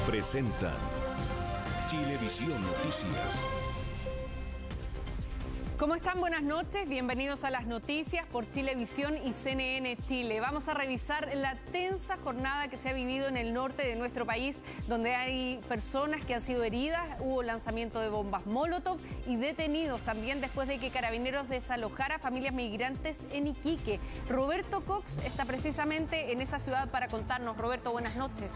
Presentan Chilevisión Noticias. ¿Cómo están? Buenas noches, bienvenidos a las noticias por Chilevisión y CNN Chile. Vamos a revisar la tensa jornada que se ha vivido en el norte de nuestro país, donde hay personas que han sido heridas, hubo lanzamiento de bombas Molotov y detenidos también después de que Carabineros desalojara a familias migrantes en Iquique. Roberto Cox está precisamente en esa ciudad para contarnos. Roberto, buenas noches.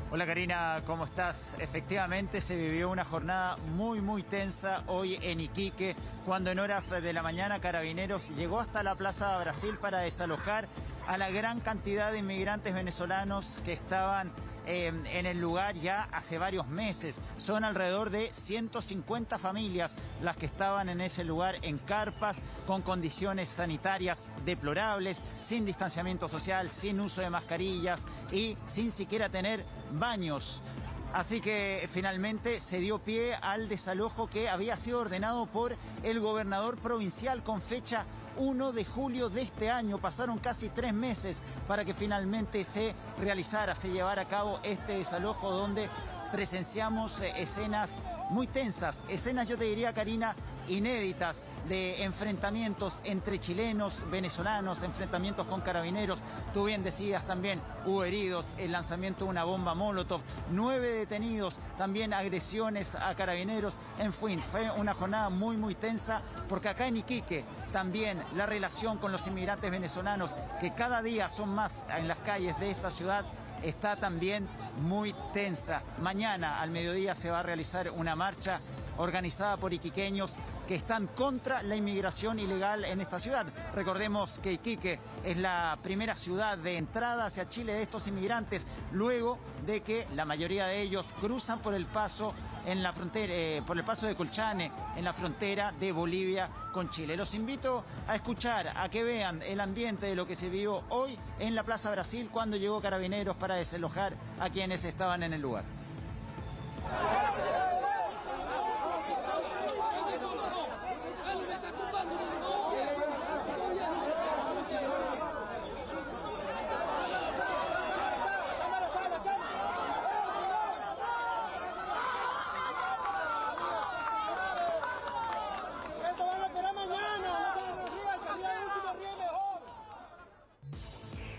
Hola Karina, ¿cómo estás? Efectivamente se vivió una jornada muy tensa hoy en Iquique, cuando en horas de la mañana Carabineros llegó hasta la Plaza Brasil para desalojar a la gran cantidad de inmigrantes venezolanos que estaban en el lugar ya hace varios meses. Son alrededor de 150 familias las que estaban en ese lugar en carpas, con condiciones sanitarias deplorables, sin distanciamiento social, sin uso de mascarillas y sin siquiera tener baños. Así que finalmente se dio pie al desalojo que había sido ordenado por el gobernador provincial con fecha 1 de julio de este año. Pasaron casi 3 meses para que finalmente se realizara, se llevara a cabo este desalojo, donde presenciamos escenas muy tensas, escenas, yo te diría, Karina, inéditas, de enfrentamientos entre chilenos, venezolanos, enfrentamientos con carabineros. Tú bien decías también, hubo heridos, el lanzamiento de una bomba Molotov, 9 detenidos, también agresiones a carabineros. En fin, fue una jornada muy tensa, porque acá en Iquique también la relación con los inmigrantes venezolanos, que cada día son más en las calles de esta ciudad, está también muy tensa. Mañana al mediodía se va a realizar una marcha organizada por iquiqueños que están contra la inmigración ilegal en esta ciudad. Recordemos que Iquique es la primera ciudad de entrada hacia Chile de estos inmigrantes, luego de que la mayoría de ellos cruzan por el paso en la frontera, por el paso de Colchane, en la frontera de Bolivia con Chile. Los invito a escuchar, a que vean el ambiente de lo que se vivió hoy en la Plaza Brasil, cuando llegó Carabineros para desalojar a quienes estaban en el lugar.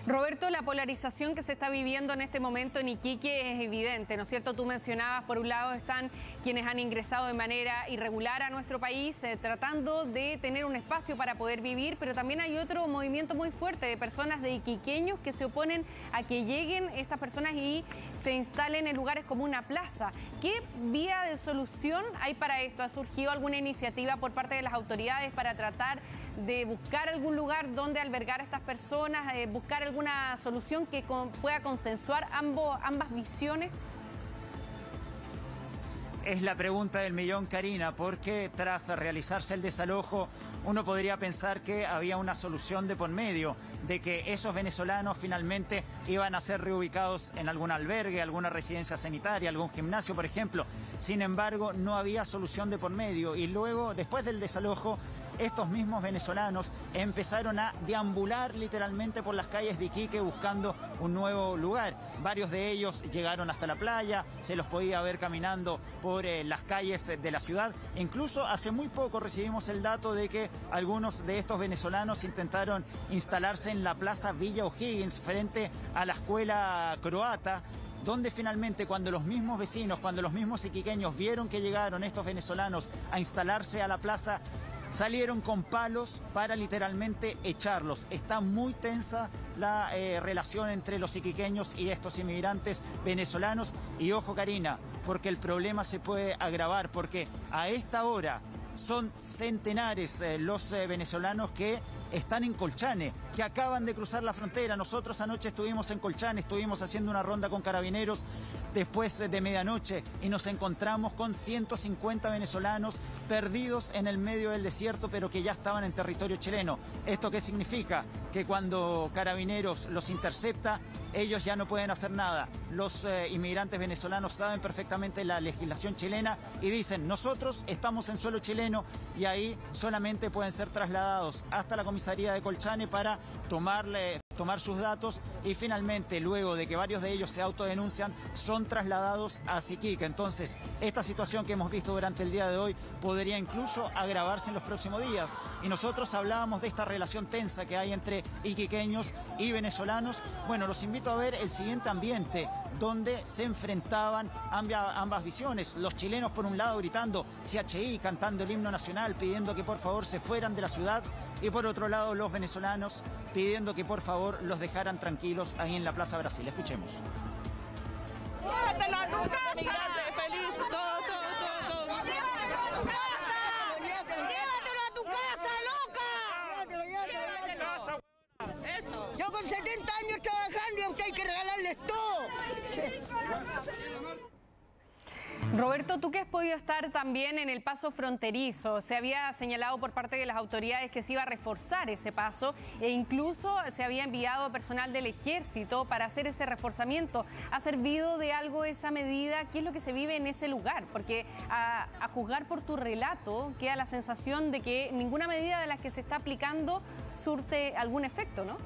Roberto, la polarización que se está viviendo en este momento en Iquique es evidente, ¿no es cierto? Tú mencionabas, por un lado están quienes han ingresado de manera irregular a nuestro país, tratando de tener un espacio para poder vivir, pero también hay otro movimiento muy fuerte de personas, de iquiqueños, que se oponen a que lleguen estas personas y se instalen en lugares como una plaza. ¿Qué vía de solución hay para esto? ¿Ha surgido alguna iniciativa por parte de las autoridades para tratar de buscar algún lugar donde albergar a estas personas, buscar alguna solución que pueda consensuar ambas visiones? Es la pregunta del millón, Karina, porque tras realizarse el desalojo uno podría pensar que había una solución de por medio, de que esos venezolanos finalmente iban a ser reubicados en algún albergue, alguna residencia sanitaria, algún gimnasio, por ejemplo. Sin embargo, no había solución de por medio, y luego, después del desalojo, estos mismos venezolanos empezaron a deambular literalmente por las calles de Iquique buscando un nuevo lugar. Varios de ellos llegaron hasta la playa, se los podía ver caminando por las calles de la ciudad. Incluso hace muy poco recibimos el dato de que algunos de estos venezolanos intentaron instalarse en la Plaza Villa O'Higgins, frente a la escuela croata, donde finalmente, cuando los mismos vecinos, cuando los mismos iquiqueños vieron que llegaron estos venezolanos a instalarse a la plaza, salieron con palos para literalmente echarlos. Está muy tensa la relación entre los iquiqueños y estos inmigrantes venezolanos. Y ojo, Karina, porque el problema se puede agravar, porque a esta hora son centenares los venezolanos que están en Colchane, que acaban de cruzar la frontera. Nosotros anoche estuvimos en Colchane, estuvimos haciendo una ronda con carabineros después de medianoche y nos encontramos con 150 venezolanos perdidos en el medio del desierto, pero que ya estaban en territorio chileno. ¿Esto qué significa? Que cuando Carabineros los intercepta, ellos ya no pueden hacer nada. Los inmigrantes venezolanos saben perfectamente la legislación chilena y dicen: nosotros estamos en suelo chileno, y ahí solamente pueden ser trasladados hasta la comisaría de Colchane para tomar sus datos y finalmente, luego de que varios de ellos se autodenuncian, son trasladados a Iquique. Entonces, esta situación que hemos visto durante el día de hoy podría incluso agravarse en los próximos días. Y nosotros hablábamos de esta relación tensa que hay entre iquiqueños y venezolanos. Bueno, los invito a ver el siguiente ambiente, donde se enfrentaban ambas visiones. Los chilenos, por un lado, gritando CHI, cantando el himno nacional, pidiendo que por favor se fueran de la ciudad, y por otro lado los venezolanos pidiendo que por favor los dejaran tranquilos ahí en la Plaza Brasil. Escuchemos. ¡Llévatelo a tu casa! ¡Migrante feliz! ¡Todo! ¡Llévatelo a tu casa, loca! ¡Llévatelo! Eso. Yo con 70 años trabajando y a usted hay que regalarles todo. Roberto, tú que has podido estar también en el paso fronterizo, se había señalado por parte de las autoridades que se iba a reforzar ese paso e incluso se había enviado personal del ejército para hacer ese reforzamiento. ¿Ha servido de algo esa medida? ¿Qué es lo que se vive en ese lugar? Porque a juzgar por tu relato queda la sensación de que ninguna medida de las que se está aplicando surte algún efecto, ¿no?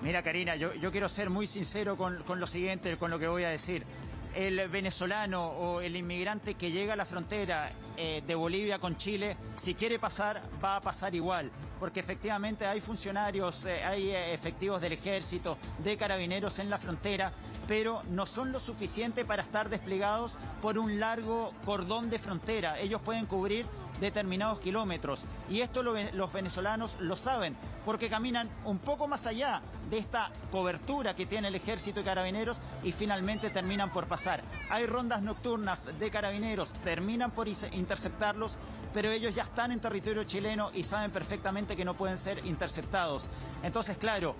Mira, Karina, yo quiero ser muy sincero con lo siguiente, con lo que voy a decir. El venezolano o el inmigrante que llega a la frontera de Bolivia con Chile, si quiere pasar, va a pasar igual. Porque efectivamente hay funcionarios, hay efectivos del ejército, de carabineros en la frontera, pero no son lo suficiente para estar desplegados por un largo cordón de frontera. Ellos pueden cubrir determinados kilómetros. Y esto los venezolanos lo saben, porque caminan un poco más allá de esta cobertura que tiene el ejército y carabineros y finalmente terminan por pasar. Hay rondas nocturnas de carabineros, terminan por interceptarlos, pero ellos ya están en territorio chileno y saben perfectamente que no pueden ser interceptados. Entonces, claro,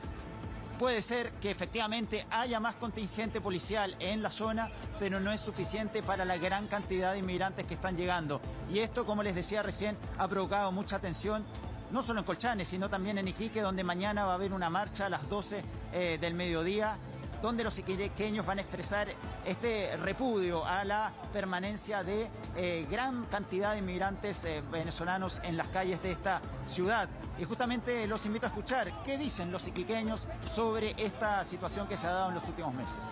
puede ser que efectivamente haya más contingente policial en la zona, pero no es suficiente para la gran cantidad de inmigrantes que están llegando. Y esto, como les decía recién, ha provocado mucha tensión, no solo en Colchane, sino también en Iquique, donde mañana va a haber una marcha a las 12 del mediodía, donde los iquiqueños van a expresar este repudio a la permanencia de gran cantidad de inmigrantes venezolanos en las calles de esta ciudad. Y justamente los invito a escuchar qué dicen los iquiqueños sobre esta situación que se ha dado en los últimos meses.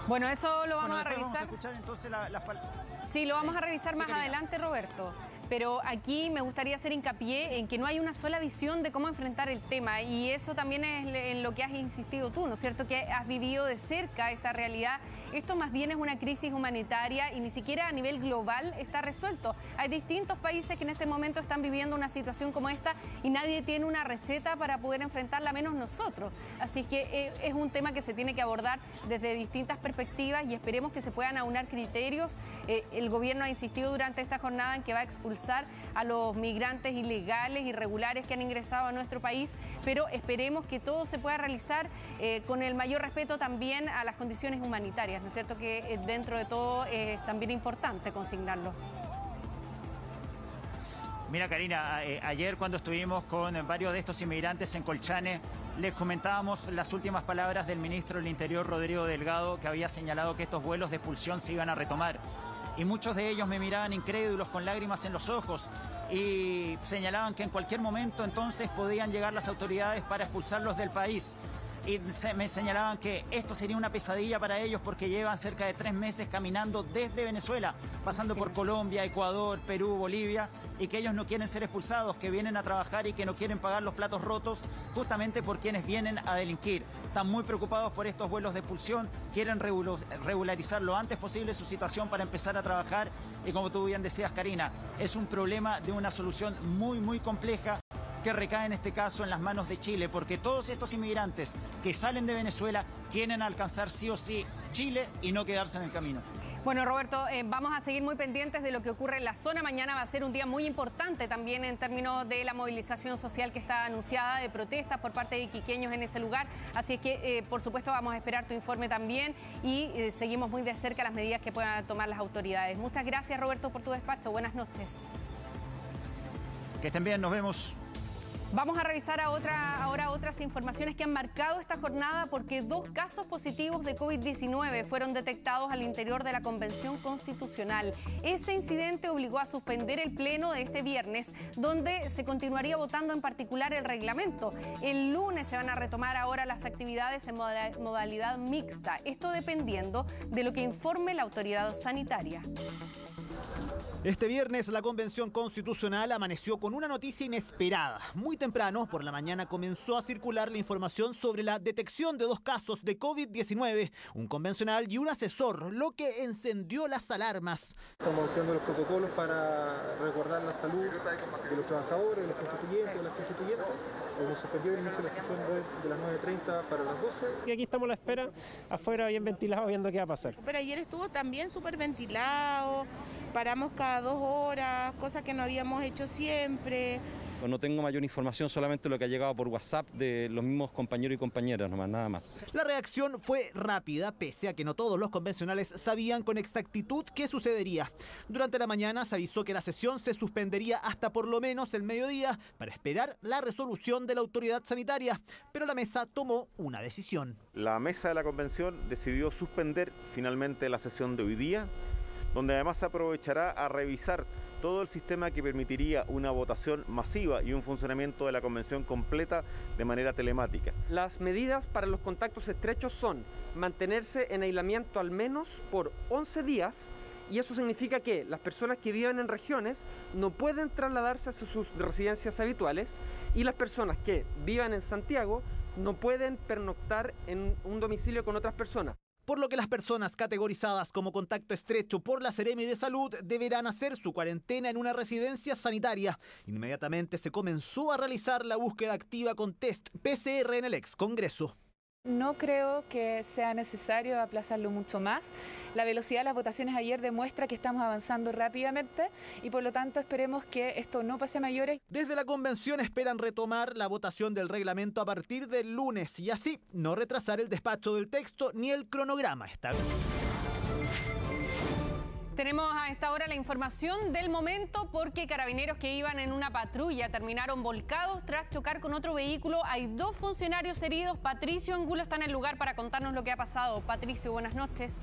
Bueno, eso lo vamos a revisar. Vamos a escuchar entonces las palabras. Sí, lo vamos a revisar más Karina. adelante, Roberto. Pero aquí me gustaría hacer hincapié en que no hay una sola visión de cómo enfrentar el tema y eso también es en lo que has insistido tú, ¿no es cierto? Que has vivido de cerca esta realidad. Esto más bien es una crisis humanitaria y ni siquiera a nivel global está resuelto. Hay distintos países que en este momento están viviendo una situación como esta y nadie tiene una receta para poder enfrentarla, menos nosotros. Así que es un tema que se tiene que abordar desde distintas perspectivas y esperemos que se puedan aunar criterios. El gobierno ha insistido durante esta jornada en que va a expulsar a los migrantes ilegales, irregulares que han ingresado a nuestro país, pero esperemos que todo se pueda realizar con el mayor respeto también a las condiciones humanitarias, ¿no es cierto? Que dentro de todo es también importante consignarlo. Mira, Karina, ayer cuando estuvimos con varios de estos inmigrantes en Colchane, les comentábamos las últimas palabras del ministro del Interior, Rodrigo Delgado, que había señalado que estos vuelos de expulsión se iban a retomar. Y muchos de ellos me miraban incrédulos con lágrimas en los ojos y señalaban que en cualquier momento entonces podían llegar las autoridades para expulsarlos del país. Y me señalaban que esto sería una pesadilla para ellos porque llevan cerca de 3 meses caminando desde Venezuela, pasando por Colombia, Ecuador, Perú, Bolivia, y que ellos no quieren ser expulsados, que vienen a trabajar y que no quieren pagar los platos rotos justamente por quienes vienen a delinquir. Están muy preocupados por estos vuelos de expulsión, quieren regularizar lo antes posible su situación para empezar a trabajar y como tú bien decías, Karina, es un problema de una solución muy compleja que recae en este caso en las manos de Chile, porque todos estos inmigrantes que salen de Venezuela quieren alcanzar sí o sí Chile y no quedarse en el camino. Bueno, Roberto, vamos a seguir muy pendientes de lo que ocurre en la zona. Mañana va a ser un día muy importante también en términos de la movilización social que está anunciada, de protestas por parte de iquiqueños en ese lugar. Así es que, por supuesto, vamos a esperar tu informe también y seguimos muy de cerca las medidas que puedan tomar las autoridades. Muchas gracias, Roberto, por tu despacho. Buenas noches. Que estén bien, nos vemos. Vamos a revisar ahora otras informaciones que han marcado esta jornada porque 2 casos positivos de COVID-19 fueron detectados al interior de la Convención Constitucional. Ese incidente obligó a suspender el pleno de este viernes, donde se continuaría votando en particular el reglamento. El lunes se van a retomar ahora las actividades en modalidad mixta, esto dependiendo de lo que informe la autoridad sanitaria. Este viernes la Convención Constitucional amaneció con una noticia inesperada. Muy temprano, por la mañana, comenzó a circular la información sobre la detección de 2 casos de COVID-19, un convencional y un asesor, lo que encendió las alarmas. Estamos buscando los protocolos para resguardar la salud de los trabajadores, de los constituyentes, de las constituyentes. Hemos suspendido el inicio de la sesión de las 9:30 para las 12. Y aquí estamos a la espera, afuera bien ventilado, viendo qué va a pasar. Pero ayer estuvo también súper ventilado, paramos cada 2 horas, cosa que no habíamos hecho siempre. No tengo mayor información, solamente lo que ha llegado por WhatsApp de los mismos compañeros y compañeras, nomás, nada más. La reacción fue rápida, pese a que no todos los convencionales sabían con exactitud qué sucedería. Durante la mañana se avisó que la sesión se suspendería hasta por lo menos el mediodía para esperar la resolución de la autoridad sanitaria, pero la mesa tomó una decisión. La mesa de la convención decidió suspender finalmente la sesión de hoy día, donde además se aprovechará a revisar todo el sistema que permitiría una votación masiva y un funcionamiento de la convención completa de manera telemática. Las medidas para los contactos estrechos son mantenerse en aislamiento al menos por 11 días, y eso significa que las personas que viven en regiones no pueden trasladarse a sus residencias habituales, y las personas que vivan en Santiago no pueden pernoctar en un domicilio con otras personas. Por lo que las personas categorizadas como contacto estrecho por la Seremi de Salud deberán hacer su cuarentena en una residencia sanitaria. Inmediatamente se comenzó a realizar la búsqueda activa con test PCR en el ex Congreso. No creo que sea necesario aplazarlo mucho más. La velocidad de las votaciones ayer demuestra que estamos avanzando rápidamente y por lo tanto esperemos que esto no pase a mayores. Desde la convención esperan retomar la votación del reglamento a partir del lunes y así no retrasar el despacho del texto ni el cronograma. Tenemos a esta hora la información del momento porque carabineros que iban en una patrulla terminaron volcados tras chocar con otro vehículo. Hay 2 funcionarios heridos. Patricio Angulo está en el lugar para contarnos lo que ha pasado. Patricio, buenas noches.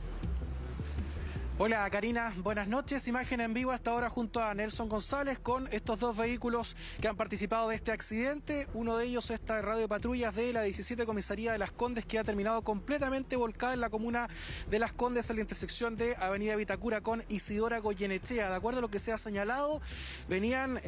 Hola Karina, buenas noches. Imagen en vivo hasta ahora junto a Nelson González con estos 2 vehículos que han participado de este accidente. Uno de ellos es esta radio de patrullas de la 17 Comisaría de Las Condes, que ha terminado completamente volcada en la comuna de Las Condes, en la intersección de Avenida Vitacura con Isidora Goyenechea. De acuerdo a lo que se ha señalado, venían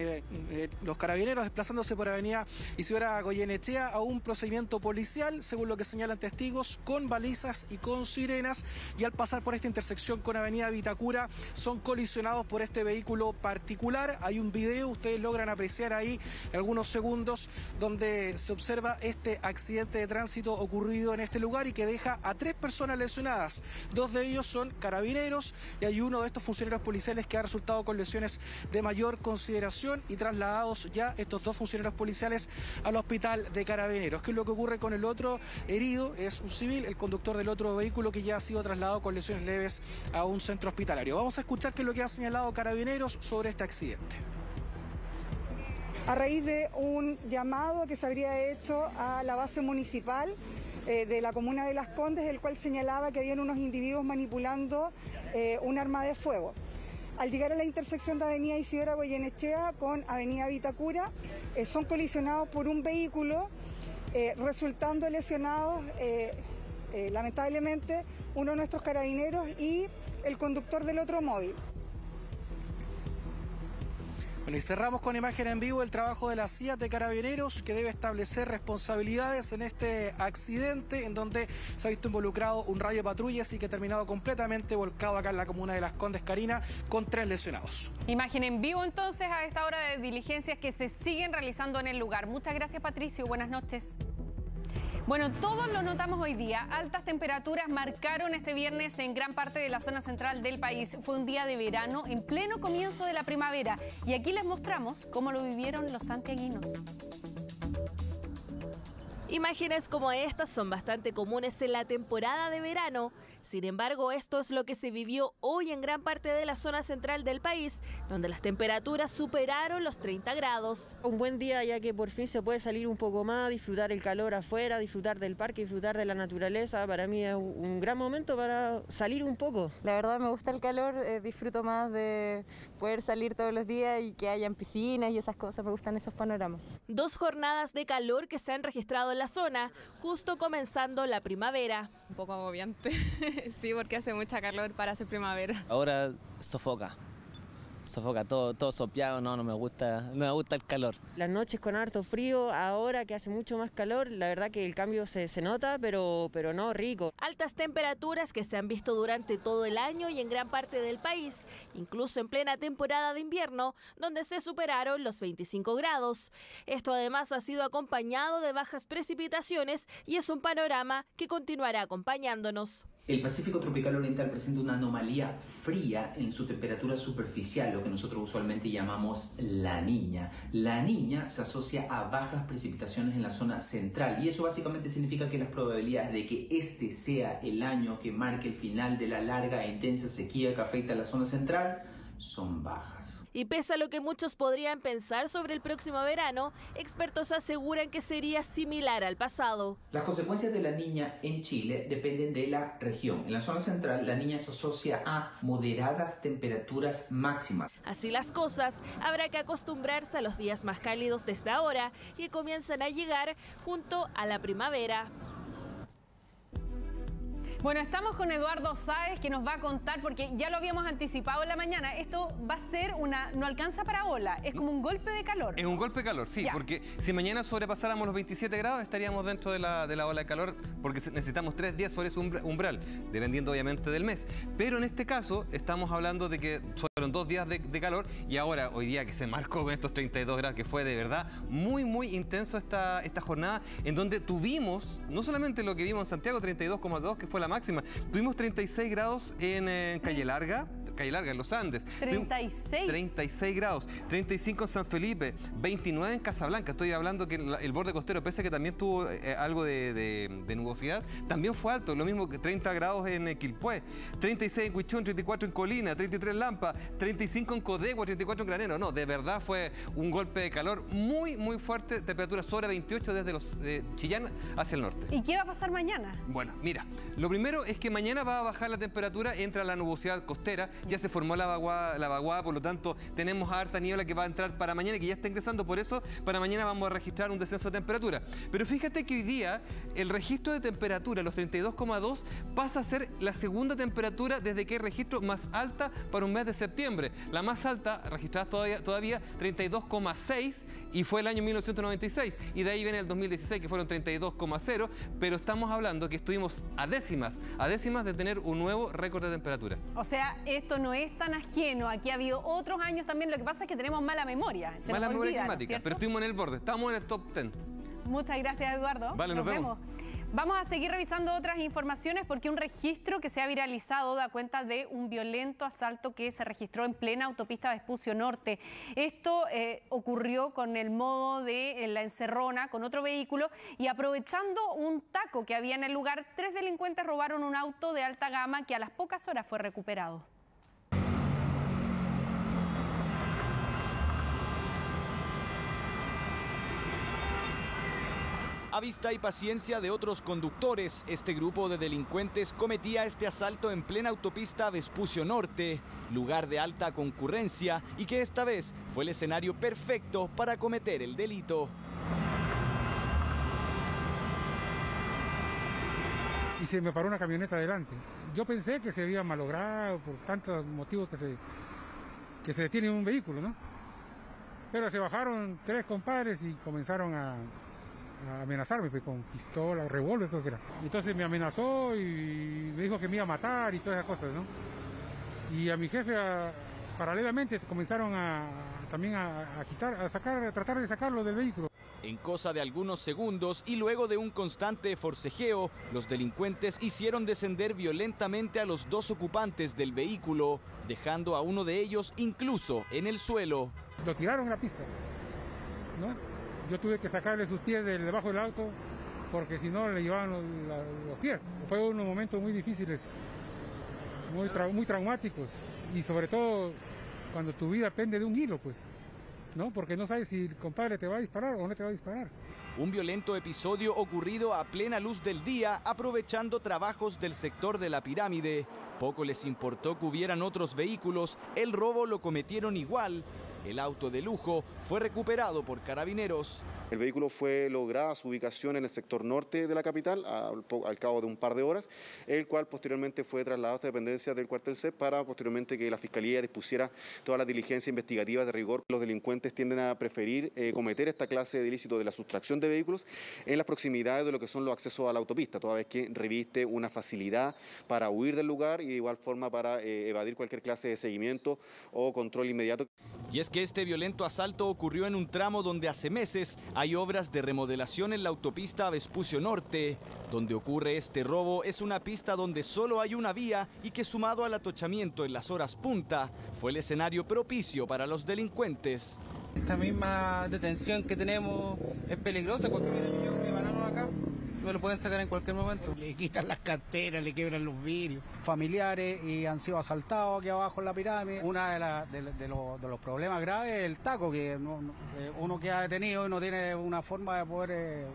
los carabineros desplazándose por Avenida Isidora Goyenechea a un procedimiento policial, según lo que señalan testigos, con balizas y con sirenas, y al pasar por esta intersección con Avenida Vitacura son colisionados por este vehículo particular. Hay un video, ustedes logran apreciar ahí algunos segundos donde se observa este accidente de tránsito ocurrido en este lugar y que deja a 3 personas lesionadas. 2 de ellos son carabineros y hay uno de estos funcionarios policiales que ha resultado con lesiones de mayor consideración y trasladados ya estos 2 funcionarios policiales al hospital de carabineros. ¿Qué es lo que ocurre con el otro herido? Es un civil, el conductor del otro vehículo, que ya ha sido trasladado con lesiones leves a un centro hospitalario. Vamos a escuchar qué es lo que ha señalado Carabineros sobre este accidente. A raíz de un llamado que se habría hecho a la base municipal de la comuna de Las Condes, el cual señalaba que habían unos individuos manipulando un arma de fuego. Al llegar a la intersección de Avenida Isidora Goyenechea con Avenida Vitacura, son colisionados por un vehículo, resultando lesionados lamentablemente uno de nuestros carabineros y el conductor del otro móvil. Bueno, y cerramos con imagen en vivo el trabajo de la CIA de Carabineros, que debe establecer responsabilidades en este accidente en donde se ha visto involucrado un radio de patrullas y que ha terminado completamente volcado acá en la comuna de Las Condes, Karina, con 3 lesionados. Imagen en vivo entonces a esta hora de diligencias que se siguen realizando en el lugar. Muchas gracias, Patricio. Buenas noches. Bueno, todos lo notamos hoy día. Altas temperaturas marcaron este viernes en gran parte de la zona central del país. Fue un día de verano en pleno comienzo de la primavera. Y aquí les mostramos cómo lo vivieron los santiaguinos. Imágenes como estas son bastante comunes en la temporada de verano. Sin embargo, esto es lo que se vivió hoy en gran parte de la zona central del país, donde las temperaturas superaron los 30 grados. Un buen día, ya que por fin se puede salir un poco más, disfrutar el calor afuera, disfrutar del parque, disfrutar de la naturaleza. Para mí es un gran momento para salir un poco. La verdad me gusta el calor, disfruto más de poder salir todos los días y que hayan piscinas y esas cosas, me gustan esos panoramas. 2 jornadas de calor que se han registrado en la zona, justo comenzando la primavera. Un poco agobiante, sí, porque hace mucha calor para hacer primavera. Ahora sofoca todo sopeado, no me gusta el calor. Las noches con harto frío, ahora que hace mucho más calor, la verdad que el cambio se nota, pero no rico. Altas temperaturas que se han visto durante todo el año y en gran parte del país, incluso en plena temporada de invierno, donde se superaron los 25 grados. Esto además ha sido acompañado de bajas precipitaciones y es un panorama que continuará acompañándonos. El Pacífico tropical oriental presenta una anomalía fría en su temperatura superficial, lo que nosotros usualmente llamamos la Niña. La Niña se asocia a bajas precipitaciones en la zona central y eso básicamente significa que las probabilidades de que este sea el año que marque el final de la larga e intensa sequía que afecta a la zona central son bajas. Y pese a lo que muchos podrían pensar sobre el próximo verano, expertos aseguran que sería similar al pasado. Las consecuencias de la Niña en Chile dependen de la región. En la zona central, la Niña se asocia a moderadas temperaturas máximas. Así las cosas, habrá que acostumbrarse a los días más cálidos desde ahora, que comienzan a llegar junto a la primavera. Bueno, estamos con Eduardo Sáez, que nos va a contar, porque ya lo habíamos anticipado en la mañana, esto va a ser no alcanza para ola, es como un golpe de calor. Es un golpe de calor, sí, ya. Porque si mañana sobrepasáramos los 27 grados estaríamos dentro de la ola de calor, porque necesitamos 3 días sobre ese umbral, dependiendo obviamente del mes. Pero en este caso estamos hablando de que fueron 2 días de calor y ahora, hoy día que se marcó con estos 32 grados, que fue de verdad muy intenso esta jornada, en donde tuvimos, no solamente lo que vimos en Santiago, 32,2, que fue la máxima. Tuvimos 36 grados en Calle Larga, en los Andes. 36 grados, 35 en San Felipe, 29 en Casablanca. Estoy hablando que el borde costero, pese a que también tuvo algo de nubosidad, también fue alto. Lo mismo que 30 grados en Quilpué, 36 en Huichún, 34 en Colina, 33 en Lampa, 35 en Codegua, 34 en Granero. No, de verdad fue un golpe de calor muy fuerte, temperatura sobre 28 desde los Chillán hacia el norte. ¿Y qué va a pasar mañana? Bueno, mira, lo primero es que mañana va a bajar la temperatura, entra la nubosidad costera, ya se formó la vaguada, por lo tanto tenemos harta niebla que va a entrar para mañana y que ya está ingresando, por eso para mañana vamos a registrar un descenso de temperatura. Pero fíjate que hoy día el registro de temperatura, los 32,2, pasa a ser la segunda temperatura desde que hay registro más alta para un mes de septiembre. La más alta registrada todavía 32,6 y fue el año 1996 y de ahí viene el 2016 que fueron 32,0, pero estamos hablando que estuvimos a décimas de tener un nuevo récord de temperatura. O sea, esto no es tan ajeno, aquí ha habido otros años también, lo que pasa es que tenemos mala memoria. Mala memoria climática, ¿no? Pero estuvimos en el borde, estamos en el top 10. Muchas gracias, Eduardo. Vale, nos vemos. Vamos a seguir revisando otras informaciones porque un registro que se ha viralizado da cuenta de un violento asalto que se registró en plena autopista Vespucio Norte. Esto ocurrió con el modo de la encerrona con otro vehículo y aprovechando un taco que había en el lugar, 3 delincuentes robaron un auto de alta gama que a las pocas horas fue recuperado. A vista y paciencia de otros conductores, este grupo de delincuentes cometía este asalto en plena autopista Vespucio Norte, lugar de alta concurrencia y que esta vez fue el escenario perfecto para cometer el delito. Y se me paró una camioneta adelante. Yo pensé que se había malogrado por tantos motivos que se detiene un vehículo, ¿no? Pero se bajaron 3 compadres y comenzaron a amenazarme pues, con pistola, revólver creo que era. Y entonces me amenazó y me dijo que me iba a matar y todas esas cosas, ¿no? Y a mi jefe paralelamente comenzaron también a tratar de sacarlo del vehículo. En cosa de algunos segundos y luego de un constante forcejeo, los delincuentes hicieron descender violentamente a los 2 ocupantes del vehículo, dejando a uno de ellos incluso en el suelo. Lo tiraron a la pista, ¿no? Yo tuve que sacarle sus pies de debajo del auto porque si no le llevaban los pies. Fue unos momentos muy difíciles, muy traumáticos, y sobre todo cuando tu vida pende de un hilo, pues, ¿no? Porque no sabes si el compadre te va a disparar o no te va a disparar. Un violento episodio ocurrido a plena luz del día, aprovechando trabajos del sector de la pirámide. Poco les importó que hubieran otros vehículos, el robo lo cometieron igual. El auto de lujo fue recuperado por Carabineros. El vehículo fue lograda su ubicación en el sector norte de la capital al cabo de un par de horas, el cual posteriormente fue trasladado a esta dependencia del cuartel C para posteriormente que la Fiscalía dispusiera todas las diligencias investigativas de rigor. Los delincuentes tienden a preferir cometer esta clase de ilícito de la sustracción de vehículos en las proximidades de lo que son los accesos a la autopista, toda vez que reviste una facilidad para huir del lugar y de igual forma para evadir cualquier clase de seguimiento o control inmediato. Y es que este violento asalto ocurrió en un tramo donde hace meses hay obras de remodelación en la autopista Vespucio Norte. Donde ocurre este robo es una pista donde solo hay una vía y que, sumado al atochamiento en las horas punta, fue el escenario propicio para los delincuentes. Esta misma detención que tenemos es peligrosa porque miren, yo mi banano acá, me lo pueden sacar en cualquier momento. Le quitan las carteras, le quebran los vidrios. Familiares y han sido asaltados aquí abajo en la pirámide. Uno de los problemas graves es el taco, que uno queda detenido y no tiene una forma de poder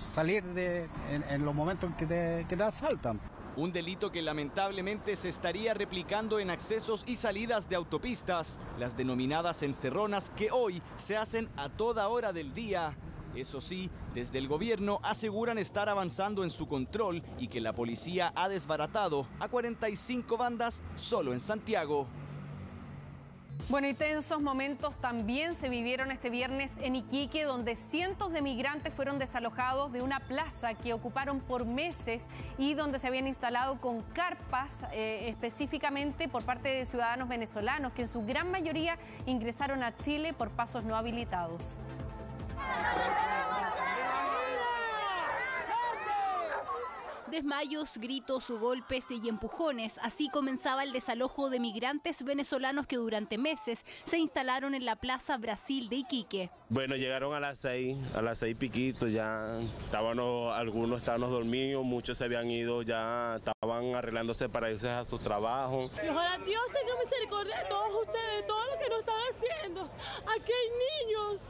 salir en los momentos en que te asaltan. Un delito que lamentablemente se estaría replicando en accesos y salidas de autopistas, las denominadas encerronas, que hoy se hacen a toda hora del día. Eso sí, desde el gobierno aseguran estar avanzando en su control y que la policía ha desbaratado a 45 bandas solo en Santiago. Bueno, y tensos momentos también se vivieron este viernes en Iquique, donde cientos de migrantes fueron desalojados de una plaza que ocuparon por meses y donde se habían instalado con carpas, específicamente por parte de ciudadanos venezolanos, que en su gran mayoría ingresaron a Chile por pasos no habilitados. Desmayos, gritos, golpes y empujones. Así comenzaba el desalojo de migrantes venezolanos que durante meses se instalaron en la Plaza Brasil de Iquique. Bueno, llegaron a las 6 piquitos, ya algunos estaban dormidos, muchos se habían ido, ya estaban arreglándose para irse a su trabajo. Y ojalá Dios tenga misericordia de todos ustedes, todo lo que nos están haciendo. Aquí hay niños.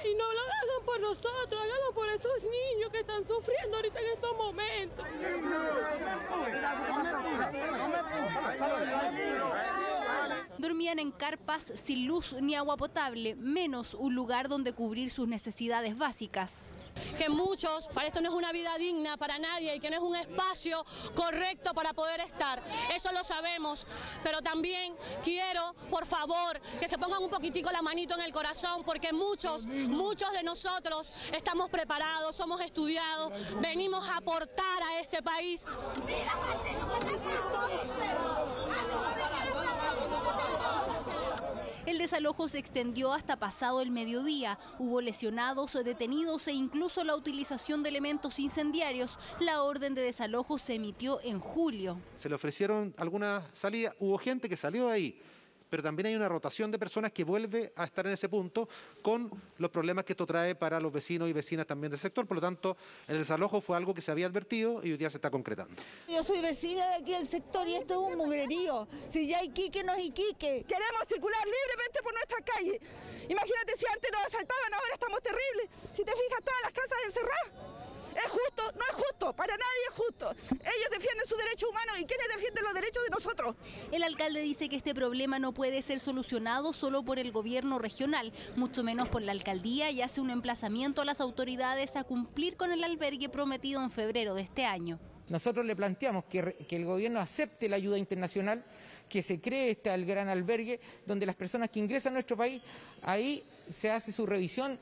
Y no lo hagan por nosotros, háganlo por esos niños que están sufriendo ahorita en estos momentos. Dormían en carpas sin luz ni agua potable, menos un lugar donde cubrir sus necesidades básicas. Que muchos, para esto no es una vida digna para nadie y que no es un espacio correcto para poder estar. Eso lo sabemos, pero también quiero, por favor, que se pongan un poquitico la manito en el corazón porque muchos de nosotros estamos preparados, somos estudiados, venimos a aportar a este país. El desalojo se extendió hasta pasado el mediodía. Hubo lesionados, detenidos e incluso la utilización de elementos incendiarios. La orden de desalojo se emitió en julio. Se le ofrecieron algunas salidas, hubo gente que salió de ahí, pero también hay una rotación de personas que vuelve a estar en ese punto con los problemas que esto trae para los vecinos y vecinas también del sector. Por lo tanto, el desalojo fue algo que se había advertido y hoy día se está concretando. Yo soy vecina de aquí del sector y esto es un mugrerío. Si ya Iquique no es Iquique. Queremos circular libremente por nuestra calle. Imagínate si antes nos asaltaban, ahora estamos terribles. Si te fijas, todas las casas encerradas. ¿Es justo? No es justo, para nadie es justo. Ellos defienden sus derechos humanos y ¿quiénes defienden los derechos de nosotros? El alcalde dice que este problema no puede ser solucionado solo por el gobierno regional, mucho menos por la alcaldía, y hace un emplazamiento a las autoridades a cumplir con el albergue prometido en febrero de este año. Nosotros le planteamos que el gobierno acepte la ayuda internacional, que se cree este gran albergue donde las personas que ingresan a nuestro país, ahí se hace su revisión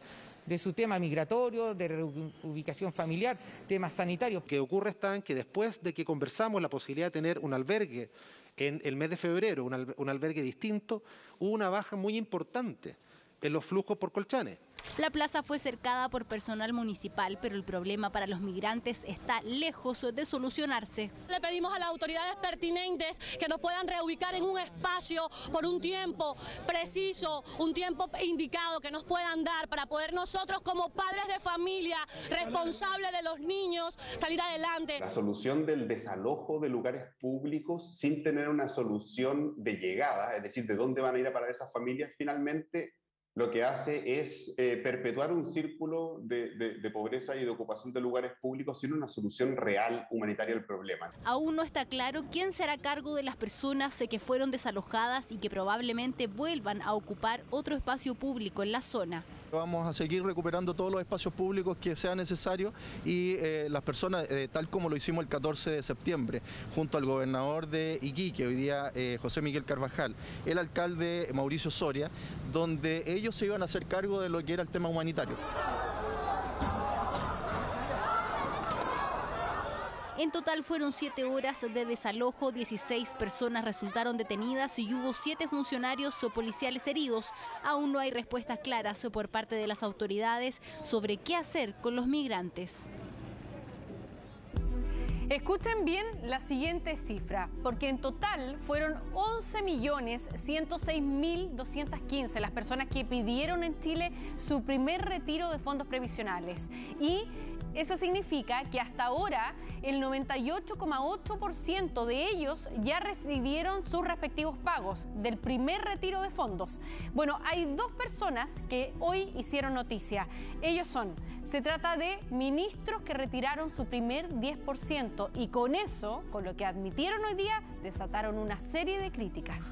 de su tema migratorio, de reubicación familiar, temas sanitarios. Lo que ocurre está en que después de que conversamos la posibilidad de tener un albergue en el mes de febrero, un albergue distinto, hubo una baja muy importante en los flujos por Colchane. La plaza fue cercada por personal municipal, pero el problema para los migrantes está lejos de solucionarse. Le pedimos a las autoridades pertinentes que nos puedan reubicar en un espacio por un tiempo preciso, un tiempo indicado que nos puedan dar para poder nosotros como padres de familia, responsables de los niños, salir adelante. La solución del desalojo de lugares públicos sin tener una solución de llegada, es decir, de dónde van a ir a parar esas familias, finalmente lo que hace es perpetuar un círculo de pobreza y de ocupación de lugares públicos sin una solución real humanitaria al problema. Aún no está claro quién se hará cargo de las personas que fueron desalojadas y que probablemente vuelvan a ocupar otro espacio público en la zona. Vamos a seguir recuperando todos los espacios públicos que sea necesario y las personas, tal como lo hicimos el 14 de septiembre, junto al gobernador de Iquique, hoy día José Miguel Carvajal, el alcalde Mauricio Soria, donde ellos se iban a hacer cargo de lo que era el tema humanitario. En total fueron 7 horas de desalojo, 16 personas resultaron detenidas y hubo 7 funcionarios o policiales heridos. Aún no hay respuestas claras por parte de las autoridades sobre qué hacer con los migrantes. Escuchen bien la siguiente cifra, porque en total fueron 11.106.215 las personas que pidieron en Chile su primer retiro de fondos previsionales. Y eso significa que hasta ahora el 98,8% de ellos ya recibieron sus respectivos pagos del primer retiro de fondos. Bueno, hay 2 personas que hoy hicieron noticia. Ellos se trata de ministros que retiraron su primer 10% y con eso, con lo que admitieron hoy día, desataron una serie de críticas.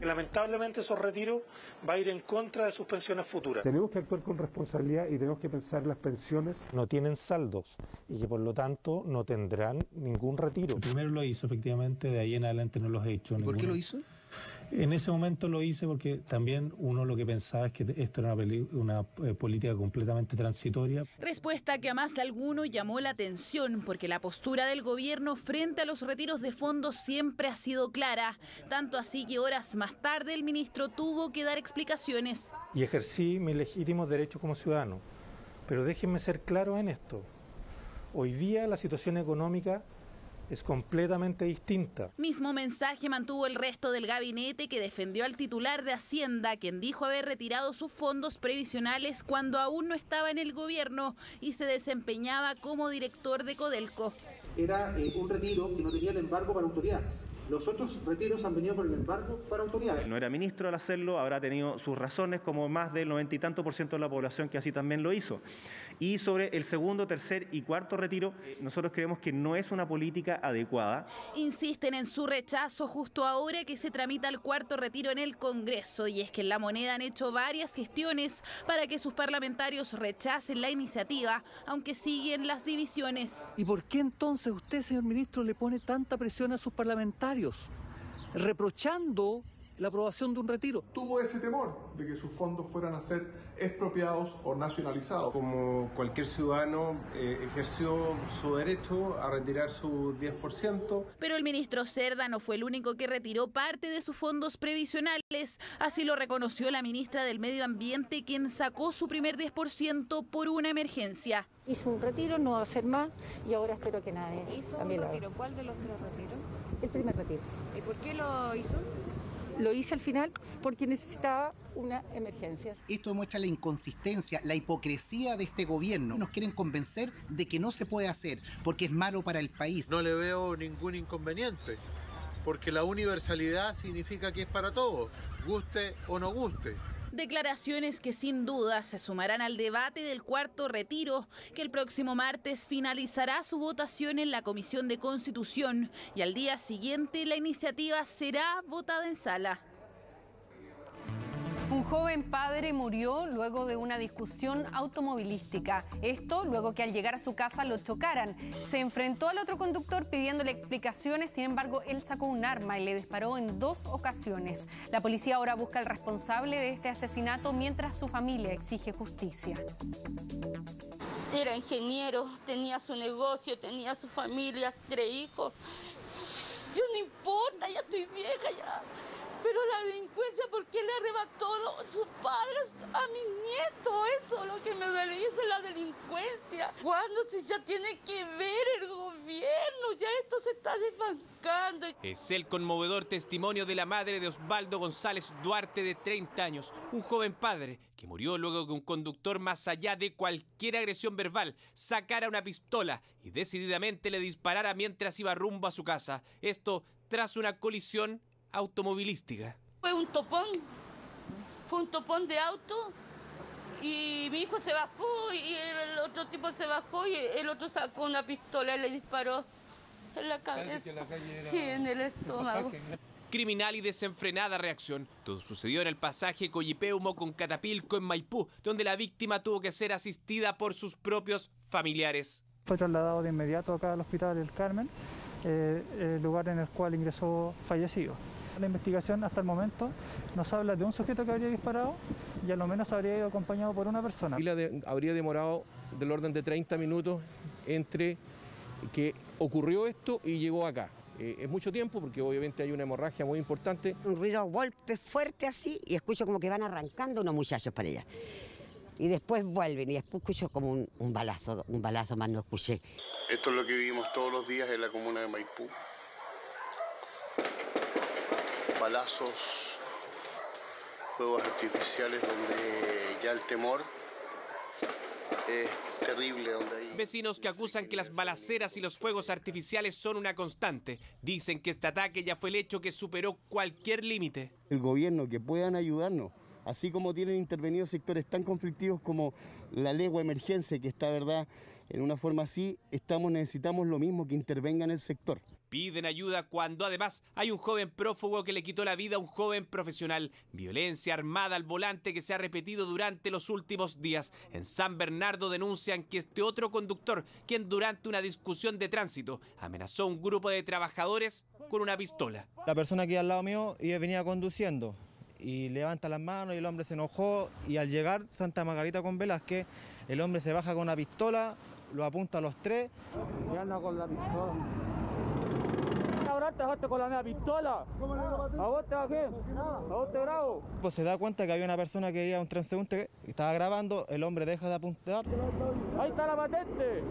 Lamentablemente esos retiros va a ir en contra de sus pensiones futuras. Tenemos que actuar con responsabilidad y tenemos que pensar las pensiones no tienen saldos y que por lo tanto no tendrán ningún retiro. Primero lo hizo efectivamente, de ahí en adelante no los he hecho. ¿Y por qué lo hizo? En ese momento lo hice porque también uno lo que pensaba es que esto era una política completamente transitoria. Respuesta que a más de alguno llamó la atención porque la postura del gobierno frente a los retiros de fondos siempre ha sido clara. Tanto así que horas más tarde el ministro tuvo que dar explicaciones. Y ejercí mis legítimos derechos como ciudadano. Pero déjenme ser claro en esto. Hoy día la situación económica es completamente distinta. Mismo mensaje mantuvo el resto del gabinete que defendió al titular de Hacienda, quien dijo haber retirado sus fondos previsionales cuando aún no estaba en el gobierno y se desempeñaba como director de Codelco. Era un retiro que no tenía el embargo para autoridades. Los otros retiros han venido con el embargo para autoridades. No era ministro al hacerlo, habrá tenido sus razones, como más del 90 y tanto % de la población que así también lo hizo. Y sobre el segundo, tercer y cuarto retiro, nosotros creemos que no es una política adecuada. Insisten en su rechazo justo ahora que se tramita el cuarto retiro en el Congreso, y es que en La Moneda han hecho varias gestiones para que sus parlamentarios rechacen la iniciativa, aunque siguen las divisiones. ¿Y por qué entonces usted, señor ministro, le pone tanta presión a sus parlamentarios, reprochando la aprobación de un retiro? Tuvo ese temor de que sus fondos fueran a ser expropiados o nacionalizados. Como cualquier ciudadano, ejerció su derecho a retirar su 10%. Pero el ministro Cerda no fue el único que retiró parte de sus fondos previsionales. Así lo reconoció la ministra del Medio Ambiente, quien sacó su primer 10% por una emergencia. Hizo un retiro, no va a hacer más, y ahora espero que nadie ¿Hizo también un lo haga. retiro? ¿Cuál de los 3 retiros? El primer retiro. ¿Y por qué lo hizo? Lo hice al final porque necesitaba una emergencia. Esto demuestra la inconsistencia, la hipocresía de este gobierno. Nos quieren convencer de que no se puede hacer porque es malo para el país. No le veo ningún inconveniente, porque la universalidad significa que es para todos, guste o no guste. Declaraciones que sin duda se sumarán al debate del cuarto retiro, que el próximo martes finalizará su votación en la Comisión de Constitución y al día siguiente la iniciativa será votada en sala. Un joven padre murió luego de una discusión automovilística. Esto luego que al llegar a su casa lo chocaran. Se enfrentó al otro conductor pidiéndole explicaciones, sin embargo él sacó un arma y le disparó en 2 ocasiones. La policía ahora busca al responsable de este asesinato mientras su familia exige justicia. Era ingeniero, tenía su negocio, tenía su familia, 3 hijos. Yo no importa, ya estoy vieja ya. Pero la delincuencia, ¿por qué le arrebató sus padres a mis nietos? Eso es lo que me duele, eso es la delincuencia. ¿Cuándo se ya tiene que ver el gobierno? Ya esto se está desbancando. Es el conmovedor testimonio de la madre de Osvaldo González Duarte, de 30 años, un joven padre que murió luego que un conductor, más allá de cualquier agresión verbal, sacara una pistola y decididamente le disparara mientras iba rumbo a su casa. Esto tras una colisión automovilística. Fue un topón de auto y mi hijo se bajó y el otro tipo se bajó y el otro sacó una pistola y le disparó en la cabeza y en el estómago. Criminal y desenfrenada reacción. Todo sucedió en el pasaje Coyipeumo con Catapilco en Maipú, donde la víctima tuvo que ser asistida por sus propios familiares. Fue trasladado de inmediato acá al Hospital del Carmen, el lugar en el cual ingresó fallecido. La investigación hasta el momento nos habla de un sujeto que habría disparado y a lo menos habría ido acompañado por una persona. Habría demorado del orden de 30 minutos entre que ocurrió esto y llegó acá. Es mucho tiempo porque obviamente hay una hemorragia muy importante. Un ruido, golpe fuerte así y escucho como que van arrancando unos muchachos para allá. Y después vuelven y después escucho como un balazo más no escuché. Esto es lo que vivimos todos los días en la comuna de Maipú. Balazos, fuegos artificiales donde ya el temor es terrible. Vecinos que acusan que las balaceras y los fuegos artificiales son una constante. Dicen que este ataque ya fue el hecho que superó cualquier límite. El gobierno, que puedan ayudarnos, así como tienen intervenido sectores tan conflictivos como la legua emergencia, que está, verdad, en una forma así, necesitamos lo mismo, que intervenga en el sector. Piden ayuda cuando además hay un joven prófugo que le quitó la vida a un joven profesional. Violencia armada al volante que se ha repetido durante los últimos días. En San Bernardo denuncian que este otro conductor, quien durante una discusión de tránsito amenazó a un grupo de trabajadores con una pistola. La persona que iba al lado mío venía conduciendo y levanta las manos y el hombre se enojó, y al llegar Santa Margarita con Velázquez, el hombre se baja con una pistola, lo apunta a los tres. Ya anda con la pistola. Ahora te bajaste con la misma pistola. ¿A vos te bajé? ¿A vos te grabo? Pues se da cuenta que había una persona que iba, un transeúnte, que estaba grabando, el hombre deja de apuntar. Ahí está la patente.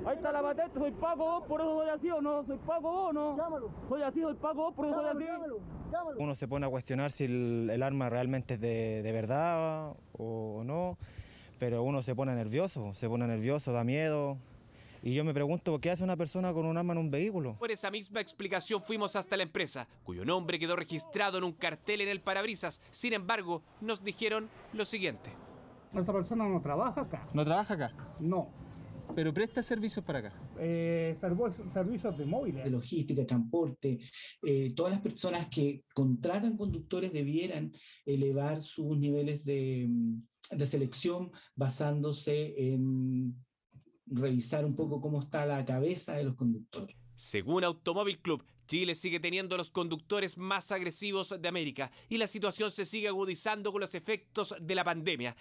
Ahí está la patente, soy Paco vos, por eso soy así o no, soy Paco vos o no. Soy así, soy Paco vos, por eso soy así. Uno se pone a cuestionar si el arma realmente es de verdad o no, pero uno se pone nervioso, da miedo. Y yo me pregunto, ¿qué hace una persona con un arma en un vehículo? Por esa misma explicación fuimos hasta la empresa, cuyo nombre quedó registrado en un cartel en el parabrisas. Sin embargo, nos dijeron lo siguiente. Esa persona no trabaja acá. ¿No trabaja acá? No. ¿Pero presta servicios para acá? Servicios de móviles. De logística, transporte. Todas las personas que contratan conductores debieran elevar sus niveles de selección basándose en revisar un poco cómo está la cabeza de los conductores. Según Automóvil Club, Chile sigue teniendo los conductores más agresivos de América y la situación se sigue agudizando con los efectos de la pandemia.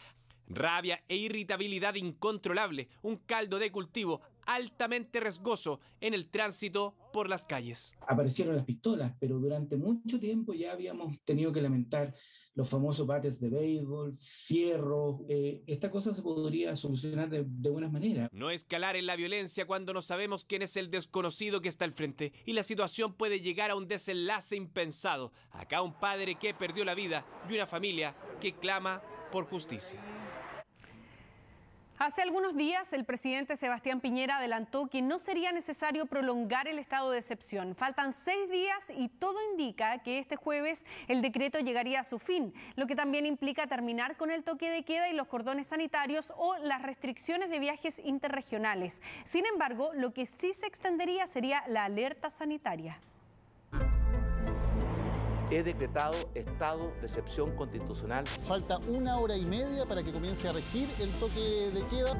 Rabia e irritabilidad incontrolable, un caldo de cultivo altamente riesgoso en el tránsito por las calles. Aparecieron las pistolas, pero durante mucho tiempo ya habíamos tenido que lamentar los famosos bates de béisbol, fierro. Esta cosa se podría solucionar de buenas maneras. No escalar en la violencia cuando no sabemos quién es el desconocido que está al frente y la situación puede llegar a un desenlace impensado. Acá un padre que perdió la vida y una familia que clama por justicia. Hace algunos días, el presidente Sebastián Piñera adelantó que no sería necesario prolongar el estado de excepción. Faltan 6 días y todo indica que este jueves el decreto llegaría a su fin, lo que también implica terminar con el toque de queda y los cordones sanitarios o las restricciones de viajes interregionales. Sin embargo, lo que sí se extendería sería la alerta sanitaria. He decretado estado de excepción constitucional. Falta 1 hora y media para que comience a regir el toque de queda.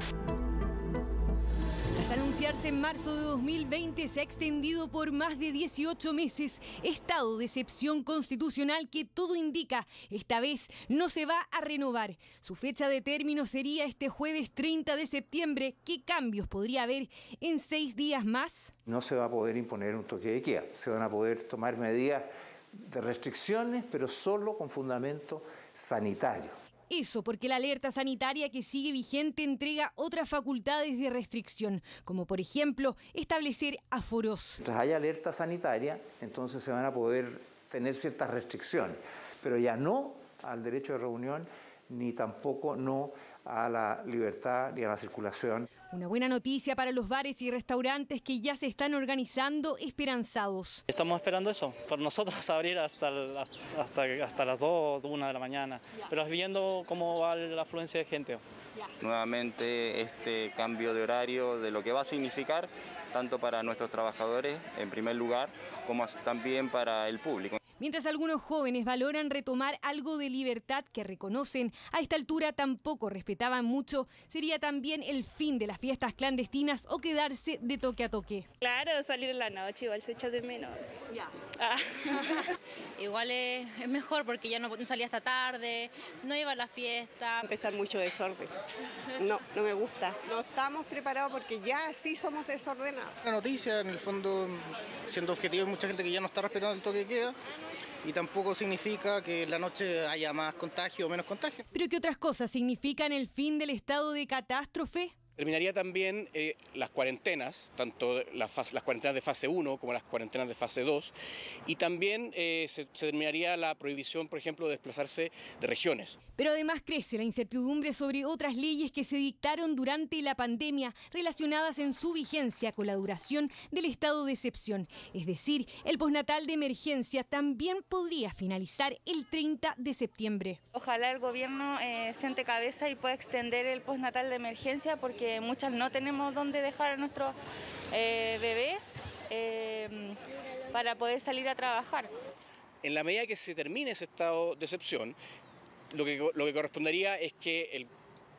Tras anunciarse en marzo de 2020, se ha extendido por más de 18 meses. Estado de excepción constitucional que todo indica, esta vez no se va a renovar. Su fecha de término sería este jueves 30 de septiembre. ¿Qué cambios podría haber en 6 días más? No se va a poder imponer un toque de queda. Se van a poder tomar medidas de restricciones, pero solo con fundamento sanitario. Eso porque la alerta sanitaria que sigue vigente entrega otras facultades de restricción, como por ejemplo establecer aforos. Mientras haya alerta sanitaria, entonces se van a poder tener ciertas restricciones, pero ya no al derecho de reunión, ni tampoco no a la libertad ni a la circulación. Una buena noticia para los bares y restaurantes que ya se están organizando esperanzados. Estamos esperando eso, por nosotros abrir hasta las 2, 1 de la mañana, pero viendo cómo va la afluencia de gente. Nuevamente este cambio de horario de lo que va a significar tanto para nuestros trabajadores en primer lugar como también para el público. Mientras algunos jóvenes valoran retomar algo de libertad que reconocen a esta altura tampoco respetaban mucho, sería también el fin de las fiestas clandestinas o quedarse de toque a toque. Claro, salir en la noche igual se echa de menos. Ya. Igual es mejor porque ya no salía hasta tarde, no iba a la fiesta. Empezar mucho desorden. No me gusta. No estamos preparados porque ya sí somos desordenados. La noticia, en el fondo, siendo objetivo, hay mucha gente que ya no está respetando el toque de queda. Y tampoco significa que en la noche haya más contagio o menos contagio. ¿Pero qué otras cosas significan el fin del estado de catástrofe? Terminaría también las cuarentenas, tanto las cuarentenas de fase 1 como las cuarentenas de fase 2, y también se terminaría la prohibición, por ejemplo, de desplazarse de regiones. Pero además crece la incertidumbre sobre otras leyes que se dictaron durante la pandemia relacionadas en su vigencia con la duración del estado de excepción. Es decir, el postnatal de emergencia también podría finalizar el 30 de septiembre. Ojalá el gobierno siente cabeza y pueda extender el postnatal de emergencia porque muchas no tenemos dónde dejar a nuestros bebés para poder salir a trabajar. En la medida que se termine ese estado de excepción, lo que correspondería es que el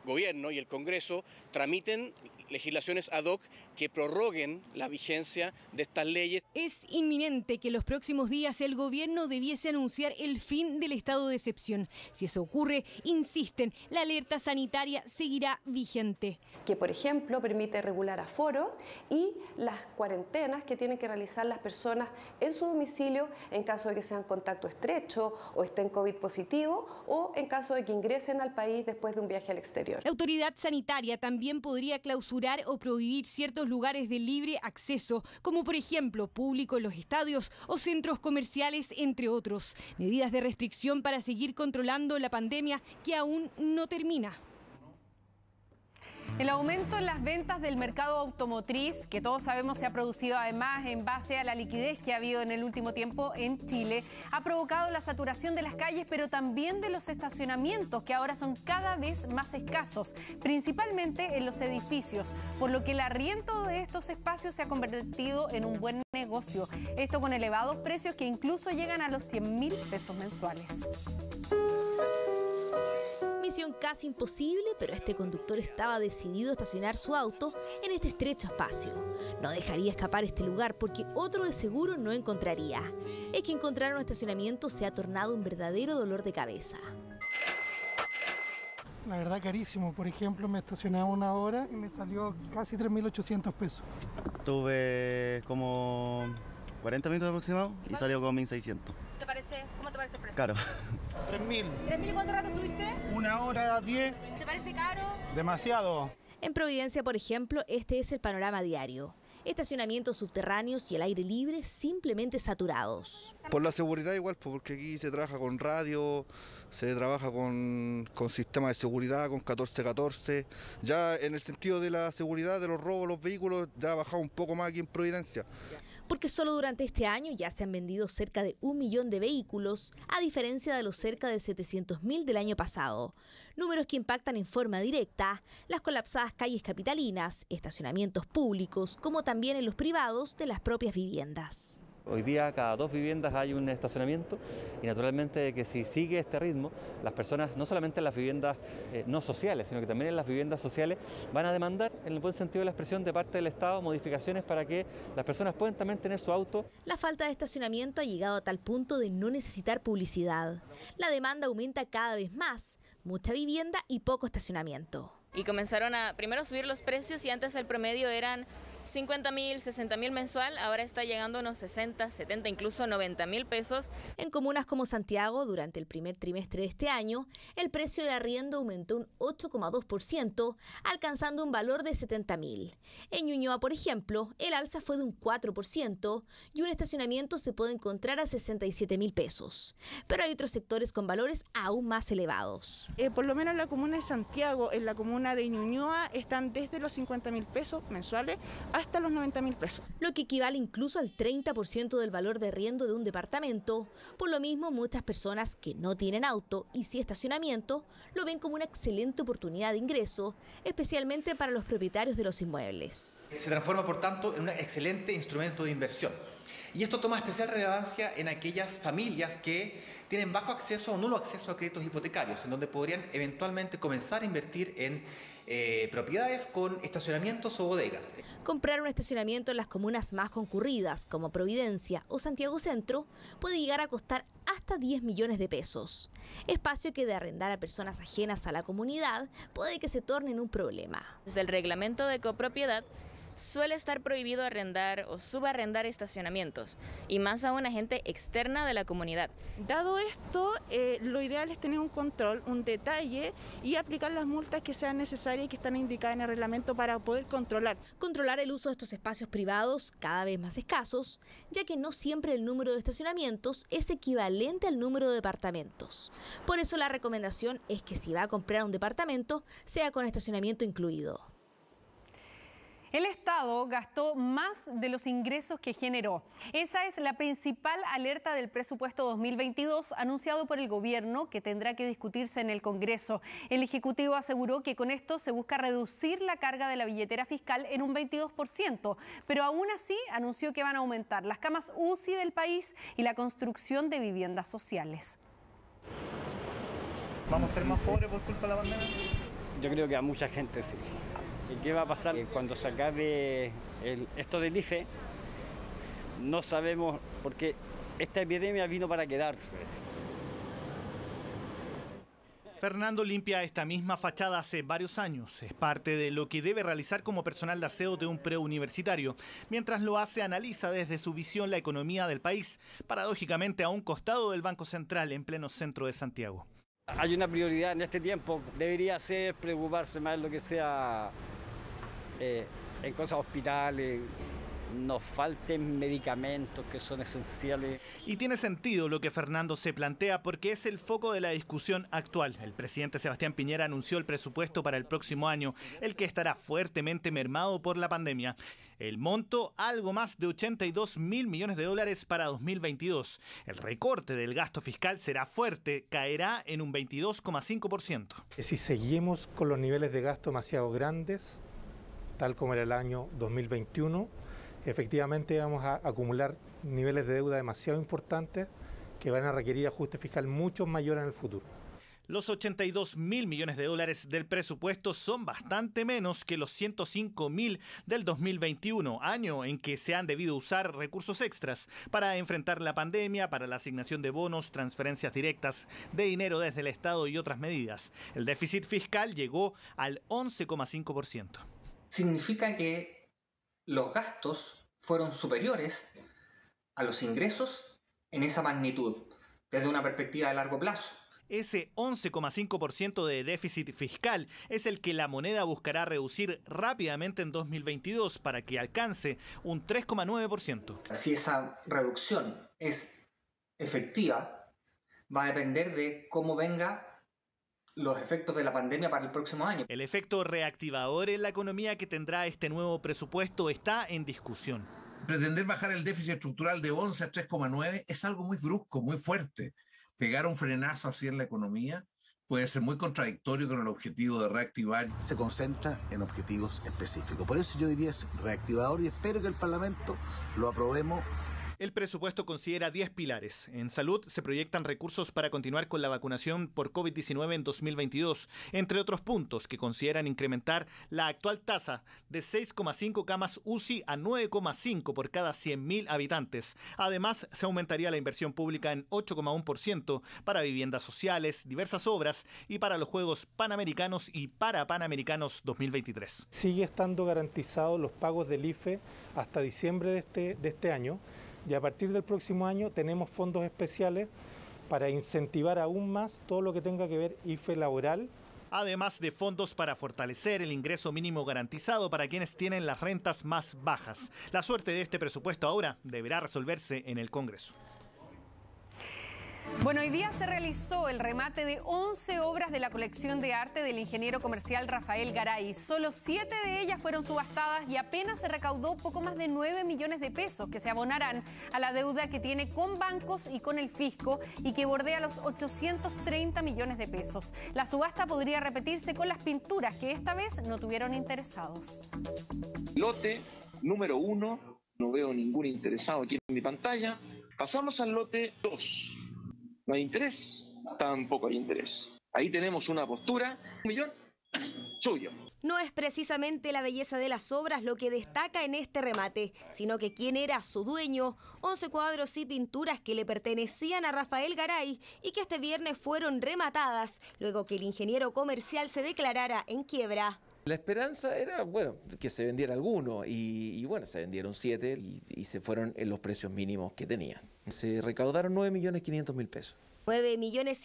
gobierno y el Congreso tramiten legislaciones ad hoc que prorroguen la vigencia de estas leyes. Es inminente que en los próximos días el gobierno debiese anunciar el fin del estado de excepción. Si eso ocurre, insisten, la alerta sanitaria seguirá vigente. Que, por ejemplo, permite regular aforo y las cuarentenas que tienen que realizar las personas en su domicilio en caso de que sean contacto estrecho o estén COVID positivo o en caso de que ingresen al país después de un viaje al exterior. La autoridad sanitaria también podría clausurar o prohibir ciertos lugares de libre acceso, como por ejemplo público en los estadios o centros comerciales, entre otros. Medidas de restricción para seguir controlando la pandemia que aún no termina. El aumento en las ventas del mercado automotriz, que todos sabemos se ha producido además en base a la liquidez que ha habido en el último tiempo en Chile, ha provocado la saturación de las calles, pero también de los estacionamientos, que ahora son cada vez más escasos, principalmente en los edificios, por lo que el arriendo de estos espacios se ha convertido en un buen negocio. Esto con elevados precios que incluso llegan a los 100.000 pesos mensuales. Misión casi imposible, pero este conductor estaba decidido a estacionar su auto en este estrecho espacio. No dejaría escapar este lugar porque otro de seguro no encontraría. Es que encontrar un estacionamiento se ha tornado un verdadero dolor de cabeza. La verdad carísimo. Por ejemplo, me estacionaba 1 hora y me salió casi 3.800 pesos. Tuve como 40 minutos aproximados y salió como 1.600. ¿Cómo te parece el precio? Caro. 3.000. ¿3.000 cuánto rato estuviste? 1 hora 10. ¿Te parece caro? Demasiado. En Providencia, por ejemplo, este es el panorama diario. Estacionamientos subterráneos y al aire libre simplemente saturados. Por la seguridad igual, porque aquí se trabaja con radio, se trabaja con sistemas de seguridad, con 1414. Ya en el sentido de la seguridad de los robos, los vehículos, ya ha bajado un poco más aquí en Providencia. Porque solo durante este año ya se han vendido cerca de 1 millón de vehículos, a diferencia de los cerca de 700.000 del año pasado. Números que impactan en forma directa las colapsadas calles capitalinas, estacionamientos públicos, como también en los privados de las propias viviendas. Hoy día cada 2 viviendas hay un estacionamiento y naturalmente que si sigue este ritmo, las personas, no solamente en las viviendas no sociales, sino que también en las viviendas sociales, van a demandar, en el buen sentido de la expresión, de parte del Estado, modificaciones para que las personas puedan también tener su auto. La falta de estacionamiento ha llegado a tal punto de no necesitar publicidad. La demanda aumenta cada vez más, mucha vivienda y poco estacionamiento. Y comenzaron a primero subir los precios y antes el promedio eran 50.000, 60.000 mensual, ahora está llegando a unos 60, 70, incluso 90.000 pesos. En comunas como Santiago, durante el primer trimestre de este año, el precio del arriendo aumentó un 8,2%, alcanzando un valor de 70.000. En Ñuñoa, por ejemplo, el alza fue de un 4% y un estacionamiento se puede encontrar a 67.000 pesos. Pero hay otros sectores con valores aún más elevados. Por lo menos en la comuna de Santiago, en la comuna de Ñuñoa, están desde los 50.000 pesos mensuales hasta los 90.000 pesos. Lo que equivale incluso al 30% del valor de arriendo de un departamento. Por lo mismo, muchas personas que no tienen auto y sí estacionamiento lo ven como una excelente oportunidad de ingreso, especialmente para los propietarios de los inmuebles. Se transforma, por tanto, en un excelente instrumento de inversión. Y esto toma especial relevancia en aquellas familias que tienen bajo acceso o nulo acceso a créditos hipotecarios, en donde podrían eventualmente comenzar a invertir en propiedades con estacionamientos o bodegas. Comprar un estacionamiento en las comunas más concurridas, como Providencia o Santiago Centro, puede llegar a costar hasta 10 millones de pesos. Espacio que de arrendar a personas ajenas a la comunidad puede que se torne en un problema. Desde el reglamento de copropiedad, suele estar prohibido arrendar o subarrendar estacionamientos, y más aún a gente externa de la comunidad. Dado esto, lo ideal es tener un control, un detalle y aplicar las multas que sean necesarias y que están indicadas en el reglamento para poder controlar. Controlar el uso de estos espacios privados, cada vez más escasos, ya que no siempre el número de estacionamientos es equivalente al número de departamentos. Por eso la recomendación es que si va a comprar un departamento, sea con estacionamiento incluido. El Estado gastó más de los ingresos que generó. Esa es la principal alerta del presupuesto 2022 anunciado por el gobierno, que tendrá que discutirse en el Congreso. El Ejecutivo aseguró que con esto se busca reducir la carga de la billetera fiscal en un 22%, pero aún así anunció que van a aumentar las camas UCI del país y la construcción de viviendas sociales. ¿Vamos a ser más pobres por culpa de la pandemia? Yo creo que a mucha gente sí. ¿Y qué va a pasar cuando se acabe esto del IFE? No sabemos, porque esta epidemia vino para quedarse. Fernando limpia esta misma fachada hace varios años. Es parte de lo que debe realizar como personal de aseo de un preuniversitario. Mientras lo hace, analiza desde su visión la economía del país, paradójicamente a un costado del Banco Central en pleno centro de Santiago. Hay una prioridad en este tiempo, debería ser preocuparse más en lo que sea en cosas hospitales, nos falten medicamentos que son esenciales. Y tiene sentido lo que Fernando se plantea porque es el foco de la discusión actual. El presidente Sebastián Piñera anunció el presupuesto para el próximo año, el que estará fuertemente mermado por la pandemia. El monto, algo más de 82.000 millones de dólares para 2022. El recorte del gasto fiscal será fuerte, caerá en un 22,5%. Si seguimos con los niveles de gasto demasiado grandes, tal como era el año 2021, efectivamente vamos a acumular niveles de deuda demasiado importantes que van a requerir ajuste fiscal mucho mayor en el futuro. Los 82.000 millones de dólares del presupuesto son bastante menos que los 105.000 del 2021, año en que se han debido usar recursos extras para enfrentar la pandemia, para la asignación de bonos, transferencias directas de dinero desde el Estado y otras medidas. El déficit fiscal llegó al 11,5%. Significa que los gastos fueron superiores a los ingresos en esa magnitud, desde una perspectiva de largo plazo. Ese 11,5% de déficit fiscal es el que la moneda buscará reducir rápidamente en 2022 para que alcance un 3,9%. Si esa reducción es efectiva, va a depender de cómo venga los efectos de la pandemia para el próximo año. El efecto reactivador en la economía que tendrá este nuevo presupuesto está en discusión. Pretender bajar el déficit estructural de 11 a 3,9 es algo muy brusco, muy fuerte. Pegar un frenazo así en la economía puede ser muy contradictorio con el objetivo de reactivar. Se concentra en objetivos específicos. Por eso yo diría es reactivador y espero que el Parlamento lo aprobemos El presupuesto considera 10 pilares. En salud se proyectan recursos para continuar con la vacunación por COVID-19 en 2022, entre otros puntos que consideran incrementar la actual tasa de 6,5 camas UCI a 9,5 por cada 100.000 habitantes. Además, se aumentaría la inversión pública en 8,1% para viviendas sociales, diversas obras y para los Juegos Panamericanos y Parapanamericanos 2023. Sigue estando garantizados los pagos del IFE hasta diciembre de este año. Y a partir del próximo año tenemos fondos especiales para incentivar aún más todo lo que tenga que ver IFE laboral. Además de fondos para fortalecer el ingreso mínimo garantizado para quienes tienen las rentas más bajas. La suerte de este presupuesto ahora deberá resolverse en el Congreso. Bueno, hoy día se realizó el remate de 11 obras de la colección de arte del ingeniero comercial Rafael Garay. Solo 7 de ellas fueron subastadas y apenas se recaudó poco más de 9 millones de pesos que se abonarán a la deuda que tiene con bancos y con el fisco y que bordea los 830 millones de pesos. La subasta podría repetirse con las pinturas que esta vez no tuvieron interesados. Lote número 1, no veo ningún interesado aquí en mi pantalla. Pasamos al lote 2. No hay interés, tampoco hay interés. Ahí tenemos una postura, 1 millón, suyo. No es precisamente la belleza de las obras lo que destaca en este remate, sino que quién era su dueño, 11 cuadros y pinturas que le pertenecían a Rafael Garay y que este viernes fueron rematadas, luego que el ingeniero comercial se declarara en quiebra. La esperanza era, bueno, que se vendiera alguno y bueno, se vendieron 7 y se fueron en los precios mínimos que tenían. Se recaudaron 9.500.000 pesos. 9,5 millones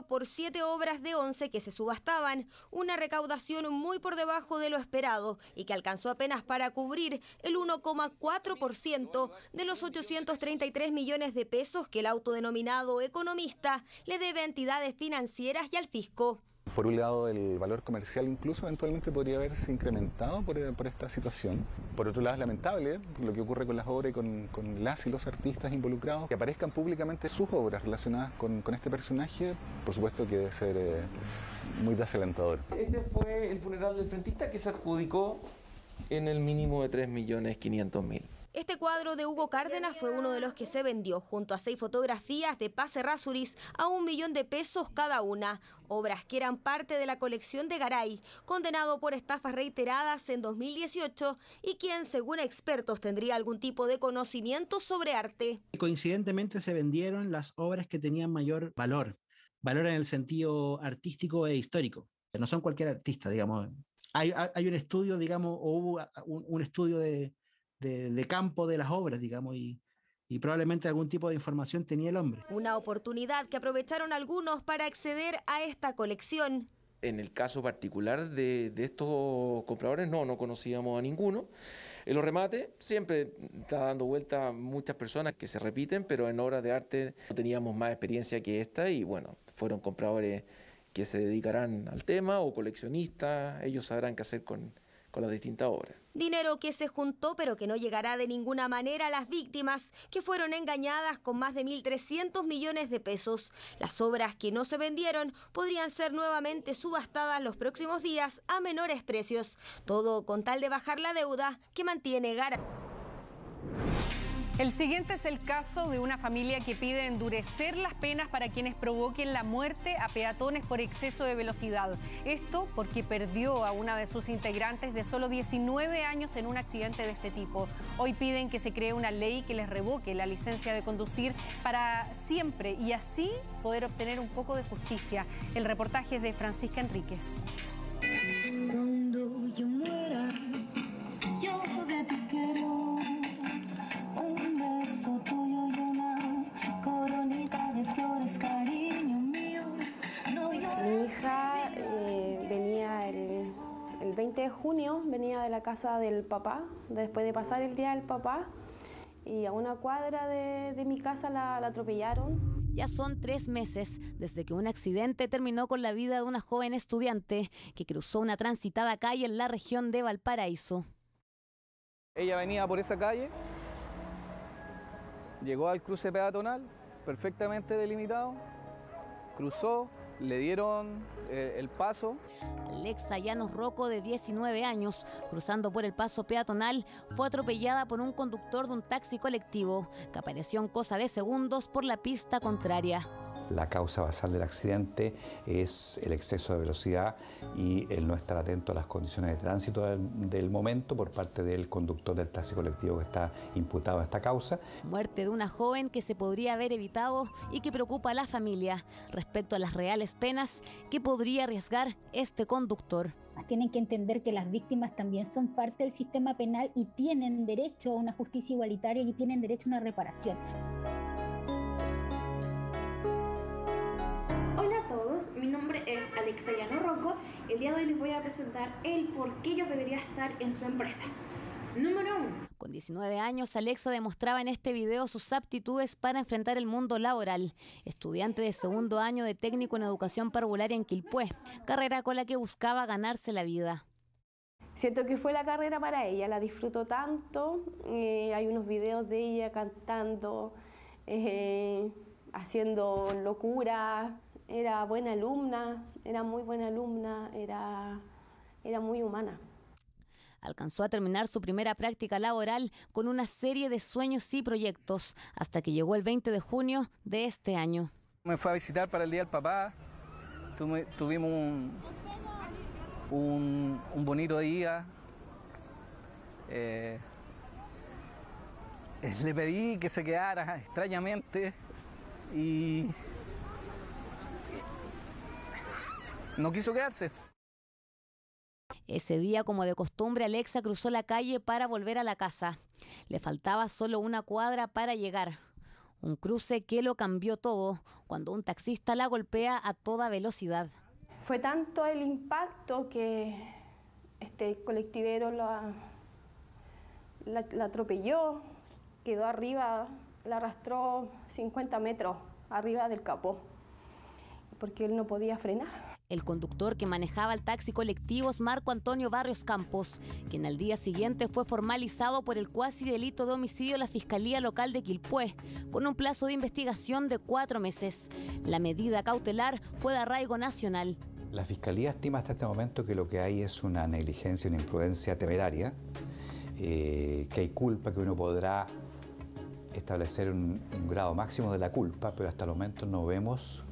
por 7 obras de 11 que se subastaban, una recaudación muy por debajo de lo esperado y que alcanzó apenas para cubrir el 1,4% de los 833 millones de pesos que el autodenominado economista le debe a entidades financieras y al fisco. Por un lado, el valor comercial incluso eventualmente podría haberse incrementado por esta situación. Por otro lado, es lamentable lo que ocurre con las obras y con las y los artistas involucrados, que aparezcan públicamente sus obras relacionadas con este personaje, por supuesto que debe ser muy desalentador. Este fue el funeral del frentista que se adjudicó en el mínimo de 3.500.000. Este cuadro de Hugo Cárdenas fue uno de los que se vendió, junto a 6 fotografías de Paz Errázuriz a 1 millón de pesos cada una. Obras que eran parte de la colección de Garay, condenado por estafas reiteradas en 2018 y quien, según expertos, tendría algún tipo de conocimiento sobre arte. Coincidentemente se vendieron las obras que tenían mayor valor en el sentido artístico e histórico. No son cualquier artista, digamos. Hay un estudio, digamos, o hubo un estudio de campo de las obras, digamos, y probablemente algún tipo de información tenía el hombre. Una oportunidad que aprovecharon algunos para acceder a esta colección. En el caso particular de estos compradores no conocíamos a ninguno. En los remates siempre está dando vuelta muchas personas que se repiten, pero en obras de arte no teníamos más experiencia que esta y bueno, fueron compradores que se dedicarán al tema o coleccionistas, ellos sabrán qué hacer con las distintas obras. Dinero que se juntó pero que no llegará de ninguna manera a las víctimas, que fueron engañadas con más de 1.300 millones de pesos. Las obras que no se vendieron podrían ser nuevamente subastadas los próximos días a menores precios. Todo con tal de bajar la deuda que mantiene Garay. El siguiente es el caso de una familia que pide endurecer las penas para quienes provoquen la muerte a peatones por exceso de velocidad. Esto porque perdió a una de sus integrantes de solo 19 años en un accidente de este tipo. Hoy piden que se cree una ley que les revoque la licencia de conducir para siempre y así poder obtener un poco de justicia. El reportaje es de Francisca Enríquez. Cuando yo muera, yo de ti quiero un beso tuyo y una coronita de flores, cariño mío. No llores. Mi hija venía el 20 de junio, venía de la casa del papá, después de pasar el día del papá, y a una cuadra de mi casa la atropellaron. Ya son 3 meses desde que un accidente terminó con la vida de una joven estudiante que cruzó una transitada calle en la región de Valparaíso. Ella venía por esa calle, llegó al cruce peatonal, perfectamente delimitado, cruzó, le dieron el paso. Alexa Llanos Rocco, de 19 años, cruzando por el paso peatonal, fue atropellada por un conductor de un taxi colectivo que apareció en cosa de segundos por la pista contraria. La causa basal del accidente es el exceso de velocidad y el no estar atento a las condiciones de tránsito del momento por parte del conductor del taxi colectivo que está imputado a esta causa. Muerte de una joven que se podría haber evitado y que preocupa a la familia respecto a las reales penas que podría arriesgar este conductor. Tienen que entender que las víctimas también son parte del sistema penal y tienen derecho a una justicia igualitaria y tienen derecho a una reparación. Mi nombre es Alexa Llanos Rocco. El día de hoy les voy a presentar el por qué yo debería estar en su empresa. Número 1. Con 19 años, Alexa demostraba en este video sus aptitudes para enfrentar el mundo laboral. Estudiante de segundo año de técnico en educación parvularia en Quilpué, carrera con la que buscaba ganarse la vida. Siento que fue la carrera para ella, la disfruto tanto. Hay unos videos de ella cantando, haciendo locuras. Era buena alumna, era muy buena alumna, era muy humana. Alcanzó a terminar su primera práctica laboral con una serie de sueños y proyectos, hasta que llegó el 20 de junio de este año. Me fue a visitar para el Día del Papá, tuvimos un bonito día. Le pedí que se quedara extrañamente y no quiso quedarse. Ese día, como de costumbre, Alexa cruzó la calle para volver a la casa. Le faltaba solo una cuadra para llegar. Un cruce que lo cambió todo cuando un taxista la golpea a toda velocidad. Fue tanto el impacto que este colectivero la atropelló, quedó arriba, la arrastró 50 metros arriba del capó, porque él no podía frenar. El conductor que manejaba el taxi colectivo es Marco Antonio Barrios Campos, quien al día siguiente fue formalizado por el cuasi delito de homicidio en la Fiscalía Local de Quilpué, con un plazo de investigación de 4 meses. La medida cautelar fue de arraigo nacional. La Fiscalía estima hasta este momento que lo que hay es una negligencia, una imprudencia temeraria, que hay culpa, que uno podrá establecer un grado máximo de la culpa, pero hasta el momento no vemos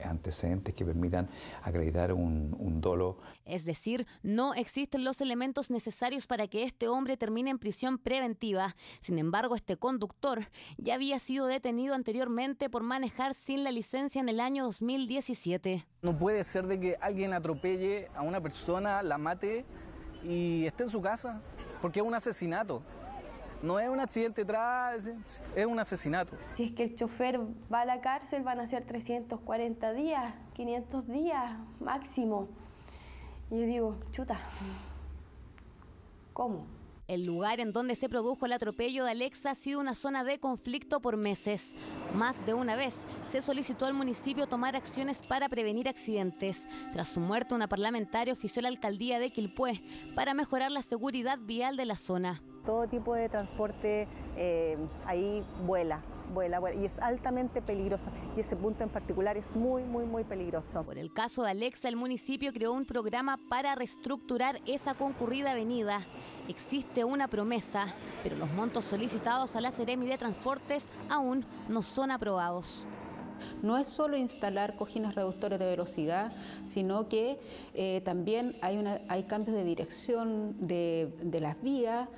antecedentes que permitan acreditar un dolo. Es decir, no existen los elementos necesarios para que este hombre termine en prisión preventiva. Sin embargo, este conductor ya había sido detenido anteriormente por manejar sin la licencia en el año 2017. No puede ser de que alguien atropelle a una persona, la mate y esté en su casa, porque es un asesinato. No es un accidente es un asesinato. Si es que el chofer va a la cárcel, van a ser 340 días, 500 días máximo. Y yo digo, chuta, ¿cómo? El lugar en donde se produjo el atropello de Alexa ha sido una zona de conflicto por meses. Más de una vez se solicitó al municipio tomar acciones para prevenir accidentes. Tras su muerte, una parlamentaria ofició a la alcaldía de Quilpué para mejorar la seguridad vial de la zona. Todo tipo de transporte ahí vuela y es altamente peligroso, y ese punto en particular es muy peligroso. Por el caso de Alexa, el municipio creó un programa para reestructurar esa concurrida avenida. Existe una promesa, pero los montos solicitados a la Seremi de Transportes aún no son aprobados. No es solo instalar cojines reductores de velocidad, sino que también hay cambios de dirección de las vías,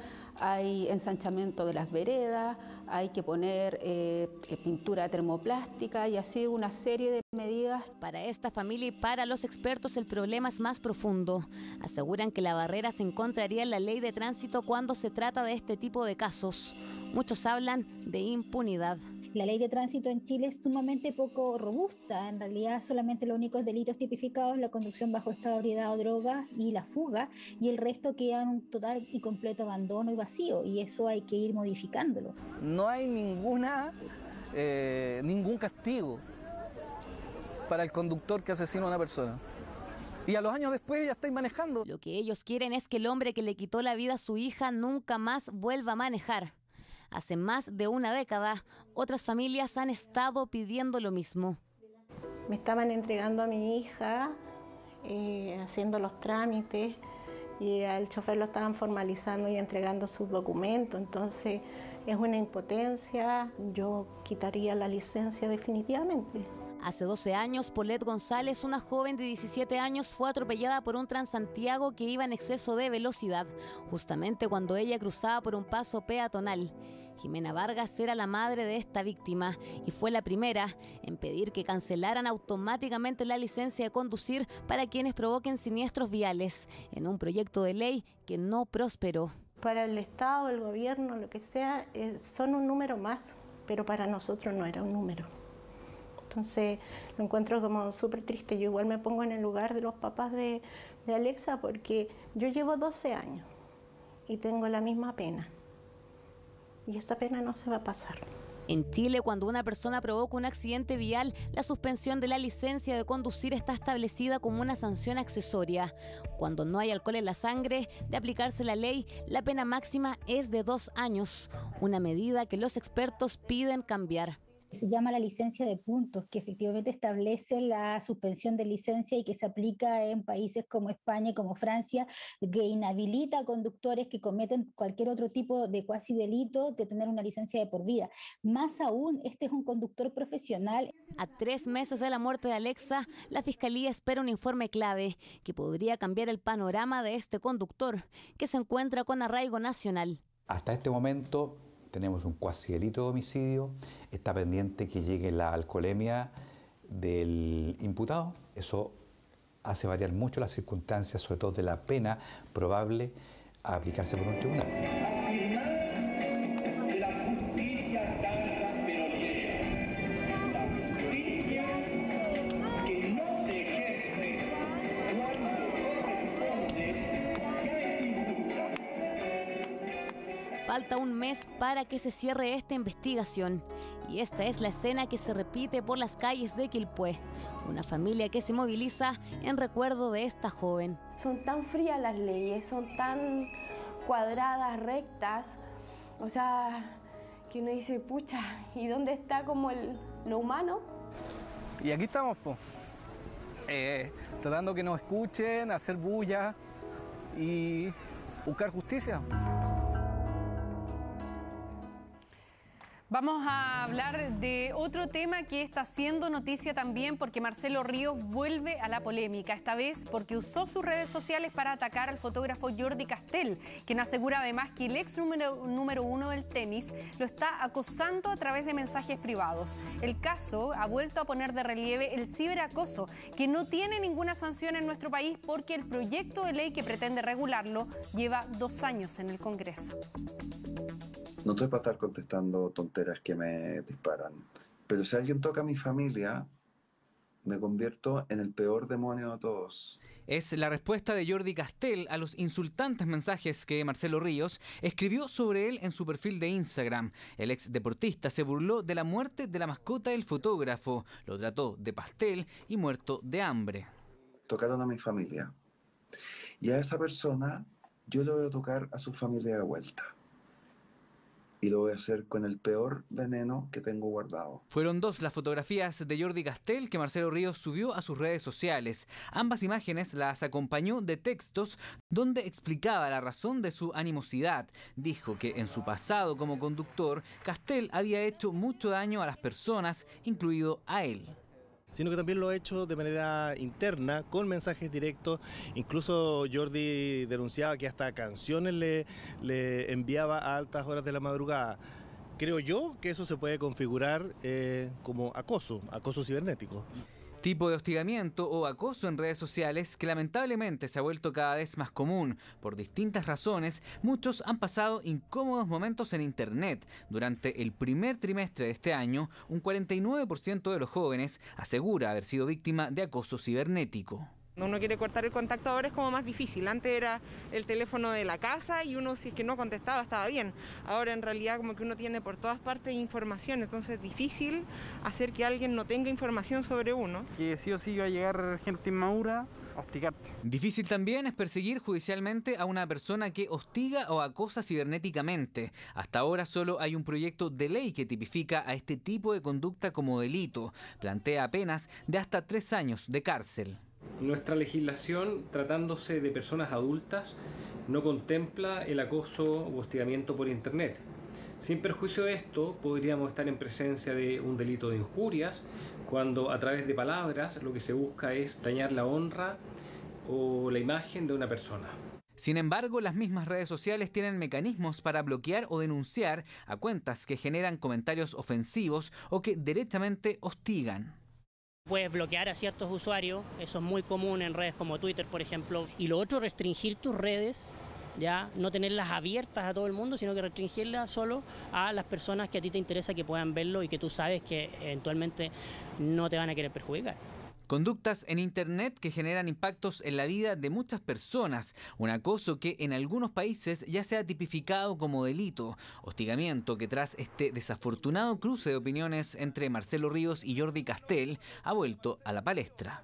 hay ensanchamiento de las veredas, hay que poner pintura termoplástica y así una serie de medidas. Para esta familia y para los expertos el problema es más profundo. Aseguran que la barrera se encontraría en la ley de tránsito cuando se trata de este tipo de casos. Muchos hablan de impunidad. La ley de tránsito en Chile es sumamente poco robusta. En realidad, solamente los únicos delitos tipificados, la conducción bajo estado de ebriedad o droga y la fuga, y el resto queda en un total y completo abandono y vacío, y eso hay que ir modificándolo. No hay ningún castigo para el conductor que asesina a una persona. Y a los años después ya estáis manejando. Lo que ellos quieren es que el hombre que le quitó la vida a su hija nunca más vuelva a manejar. Hace más de una década, otras familias han estado pidiendo lo mismo. Me estaban entregando a mi hija haciendo los trámites y al chofer lo estaban formalizando y entregando sus documentos. Entonces es una impotencia, yo quitaría la licencia definitivamente. Hace 12 años, Paulette González, una joven de 17 años, fue atropellada por un Transantiago que iba en exceso de velocidad, justamente cuando ella cruzaba por un paso peatonal. Jimena Vargas era la madre de esta víctima y fue la primera en pedir que cancelaran automáticamente la licencia de conducir para quienes provoquen siniestros viales, en un proyecto de ley que no prosperó. Para el Estado, el gobierno, lo que sea, son un número más, pero para nosotros no era un número. Entonces lo encuentro como súper triste. Yo igual me pongo en el lugar de los papás de Alexa porque yo llevo 12 años y tengo la misma pena. Y esta pena no se va a pasar. En Chile, cuando una persona provoca un accidente vial, la suspensión de la licencia de conducir está establecida como una sanción accesoria. Cuando no hay alcohol en la sangre, de aplicarse la ley, la pena máxima es de 2 años, una medida que los expertos piden cambiar. Se llama la licencia de puntos, que efectivamente establece la suspensión de licencia y que se aplica en países como España y como Francia, que inhabilita a conductores que cometen cualquier otro tipo de cuasi delito de tener una licencia de por vida. Más aún, este es un conductor profesional. A 3 meses de la muerte de Alexa, la Fiscalía espera un informe clave que podría cambiar el panorama de este conductor, que se encuentra con arraigo nacional. Hasta este momento tenemos un cuasi delito de homicidio, está pendiente que llegue la alcoholemia del imputado. Eso hace variar mucho las circunstancias, sobre todo de la pena probable a aplicarse por un tribunal. Falta un mes para que se cierre esta investigación y esta es la escena que se repite por las calles de Quilpué. Una familia que se moviliza en recuerdo de esta joven. Son tan frías las leyes, son tan cuadradas, rectas, o sea, que uno dice, pucha, ¿y dónde está como lo humano? Y aquí estamos, tratando que nos escuchen, hacer bulla y buscar justicia. Vamos a hablar de otro tema que está haciendo noticia también porque Marcelo Ríos vuelve a la polémica, esta vez porque usó sus redes sociales para atacar al fotógrafo Jordi Castell, quien asegura además que el ex número 1 del tenis lo está acosando a través de mensajes privados. El caso ha vuelto a poner de relieve el ciberacoso, que no tiene ninguna sanción en nuestro país porque el proyecto de ley que pretende regularlo lleva 2 años en el Congreso. No estoy para estar contestando tonteras que me disparan. Pero si alguien toca a mi familia, me convierto en el peor demonio de todos. Es la respuesta de Jordi Castell a los insultantes mensajes que Marcelo Ríos escribió sobre él en su perfil de Instagram. El ex deportista se burló de la muerte de la mascota del fotógrafo. Lo trató de pastel y muerto de hambre. Tocaron a mi familia. Y a esa persona yo le voy a tocar a su familia de vuelta. Y lo voy a hacer con el peor veneno que tengo guardado. Fueron 2 las fotografías de Jordi Castell que Marcelo Ríos subió a sus redes sociales. Ambas imágenes las acompañó de textos donde explicaba la razón de su animosidad. Dijo que en su pasado como conductor, Castell había hecho mucho daño a las personas, incluido a él. Sino que también lo ha hecho de manera interna, con mensajes directos. Incluso Jordi denunciaba que hasta canciones le enviaba a altas horas de la madrugada. Creo yo que eso se puede configurar como acoso cibernético. Tipo de hostigamiento o acoso en redes sociales que lamentablemente se ha vuelto cada vez más común. Por distintas razones, muchos han pasado incómodos momentos en Internet. Durante el primer trimestre de este año, un 49% de los jóvenes asegura haber sido víctima de acoso cibernético. Uno quiere cortar el contacto ahora es como más difícil. Antes era el teléfono de la casa y uno si es que no contestaba estaba bien. Ahora en realidad como que uno tiene por todas partes información, entonces es difícil hacer que alguien no tenga información sobre uno. Que sí o sí va a llegar gente inmadura a hostigarte. Difícil también es perseguir judicialmente a una persona que hostiga o acosa cibernéticamente. Hasta ahora solo hay un proyecto de ley que tipifica a este tipo de conducta como delito. Plantea penas de hasta 3 años de cárcel. Nuestra legislación, tratándose de personas adultas, no contempla el acoso o hostigamiento por Internet. Sin perjuicio de esto, podríamos estar en presencia de un delito de injurias, cuando a través de palabras lo que se busca es dañar la honra o la imagen de una persona. Sin embargo, las mismas redes sociales tienen mecanismos para bloquear o denunciar a cuentas que generan comentarios ofensivos o que derechamente hostigan. Puedes bloquear a ciertos usuarios, eso es muy común en redes como Twitter, por ejemplo. Y lo otro, restringir tus redes, ya no tenerlas abiertas a todo el mundo, sino que restringirlas solo a las personas que a ti te interesa que puedan verlo y que tú sabes que eventualmente no te van a querer perjudicar. Conductas en Internet que generan impactos en la vida de muchas personas. Un acoso que en algunos países ya se ha tipificado como delito. Hostigamiento que tras este desafortunado cruce de opiniones entre Marcelo Ríos y Jordi Castell ha vuelto a la palestra.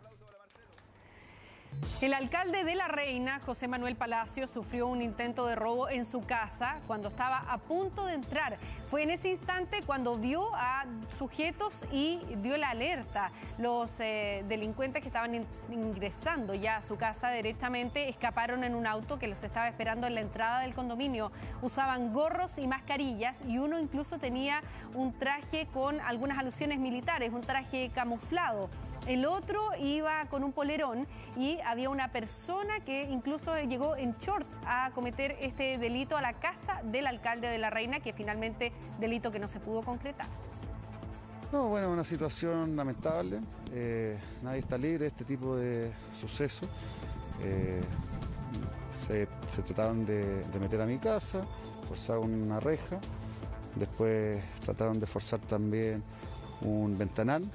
El alcalde de La Reina, José Manuel Palacio, sufrió un intento de robo en su casa cuando estaba a punto de entrar. Fue en ese instante cuando vio a sujetos y dio la alerta. Los delincuentes que estaban ingresando ya a su casa directamente escaparon en un auto que los estaba esperando en la entrada del condominio. Usaban gorros y mascarillas y uno incluso tenía un traje con algunas alusiones militares, un traje camuflado. El otro iba con un polerón y había una persona que incluso llegó en short a cometer este delito a la casa del alcalde de La Reina, que finalmente delito que no se pudo concretar. No, bueno, una situación lamentable. Nadie está libre de este tipo de sucesos. Se trataron de meter a mi casa, forzaron una reja, después trataron de forzar también un ventanal.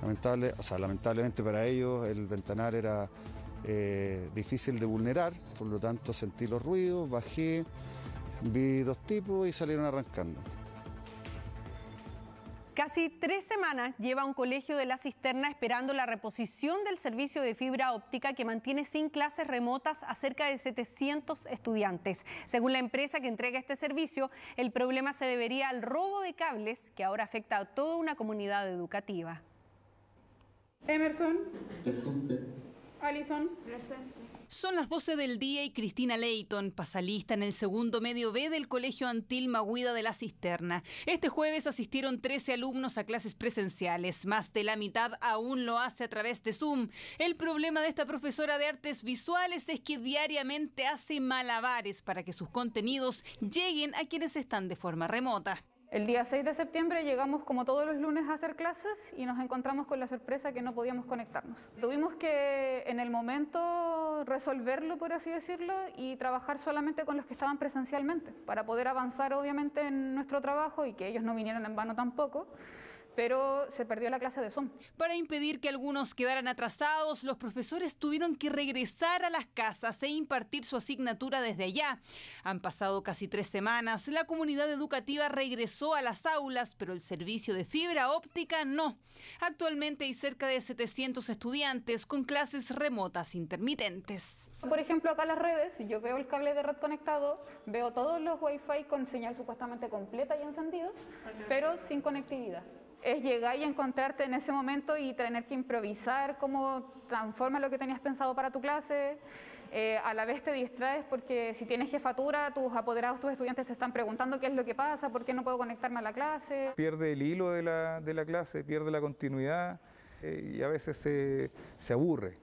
Lamentablemente para ellos el ventanal era difícil de vulnerar, por lo tanto sentí los ruidos, bajé, vi dos tipos y salieron arrancando. Casi 3 semanas lleva un colegio de La Cisterna esperando la reposición del servicio de fibra óptica que mantiene sin clases remotas a cerca de 700 estudiantes. Según la empresa que entrega este servicio, el problema se debería al robo de cables que ahora afecta a toda una comunidad educativa. Emerson. Presente. Alison. Presente. Son las 12 del día y Cristina Leighton pasa lista en el segundo medio B del Colegio Antil Mahuida de La Cisterna. Este jueves asistieron 13 alumnos a clases presenciales. Más de la mitad aún lo hace a través de Zoom. El problema de esta profesora de artes visuales es que diariamente hace malabares para que sus contenidos lleguen a quienes están de forma remota. El día 6 de septiembre llegamos como todos los lunes a hacer clases y nos encontramos con la sorpresa que no podíamos conectarnos. Tuvimos que en el momento resolverlo, por así decirlo, y trabajar solamente con los que estaban presencialmente para poder avanzar obviamente en nuestro trabajo y que ellos no vinieran en vano tampoco. Pero se perdió la clase de Zoom. Para impedir que algunos quedaran atrasados, los profesores tuvieron que regresar a las casas e impartir su asignatura desde allá. Han pasado casi 3 semanas, la comunidad educativa regresó a las aulas, pero el servicio de fibra óptica no. Actualmente hay cerca de 700 estudiantes con clases remotas intermitentes. Por ejemplo, acá en las redes, si yo veo el cable de red conectado, veo todos los Wi-Fi con señal supuestamente completa y encendidos, pero sin conectividad. Es llegar y encontrarte en ese momento y tener que improvisar cómo transforma lo que tenías pensado para tu clase. A la vez te distraes porque si tienes jefatura, tus apoderados, tus estudiantes te están preguntando qué es lo que pasa, por qué no puedo conectarme a la clase. Pierde el hilo de la clase, pierde la continuidad y a veces se aburre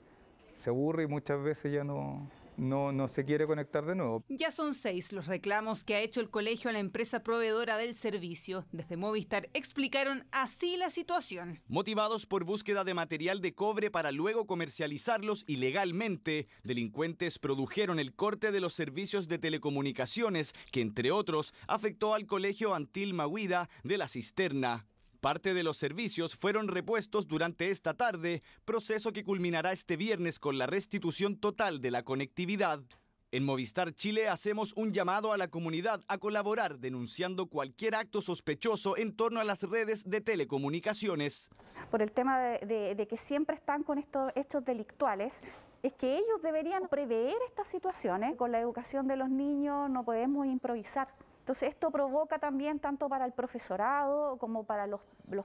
y muchas veces ya no se quiere conectar de nuevo. Ya son 6 los reclamos que ha hecho el colegio a la empresa proveedora del servicio. Desde Movistar explicaron así la situación. Motivados por búsqueda de material de cobre para luego comercializarlos ilegalmente, delincuentes produjeron el corte de los servicios de telecomunicaciones que, entre otros, afectó al colegio Antil Mahuida de La Cisterna. Parte de los servicios fueron repuestos durante esta tarde, proceso que culminará este viernes con la restitución total de la conectividad. En Movistar Chile hacemos un llamado a la comunidad a colaborar denunciando cualquier acto sospechoso en torno a las redes de telecomunicaciones. Por el tema de que siempre están con estos hechos delictuales, es que ellos deberían prever estas situaciones. Con la educación de los niños no podemos improvisar. Entonces esto provoca también tanto para el profesorado como para los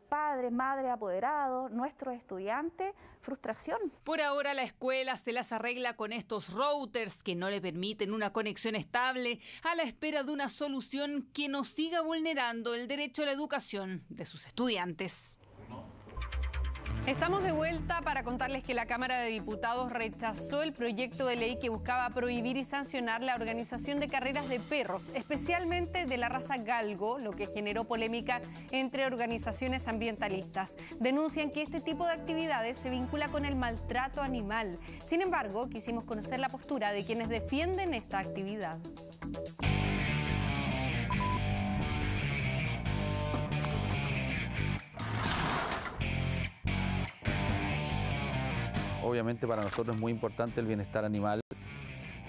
padres, madres, apoderados, nuestros estudiantes, frustración. Por ahora la escuela se las arregla con estos routers que no le permiten una conexión estable, a la espera de una solución que no siga vulnerando el derecho a la educación de sus estudiantes. Estamos de vuelta para contarles que la Cámara de Diputados rechazó el proyecto de ley que buscaba prohibir y sancionar la organización de carreras de perros, especialmente de la raza galgo, lo que generó polémica entre organizaciones ambientalistas. Denuncian que este tipo de actividades se vincula con el maltrato animal. Sin embargo, quisimos conocer la postura de quienes defienden esta actividad. Obviamente para nosotros es muy importante el bienestar animal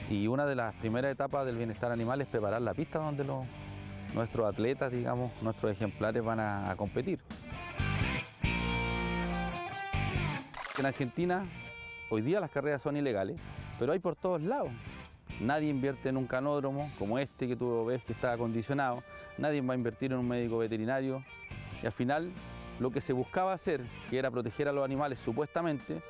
y una de las primeras etapas del bienestar animal es preparar la pista donde nuestros atletas, digamos, nuestros ejemplares van a competir. En Argentina hoy día las carreras son ilegales, pero hay por todos lados. Nadie invierte en un canódromo como este que tú ves que está acondicionado, nadie va a invertir en un médico veterinario y al final lo que se buscaba hacer, que era proteger a los animales supuestamente,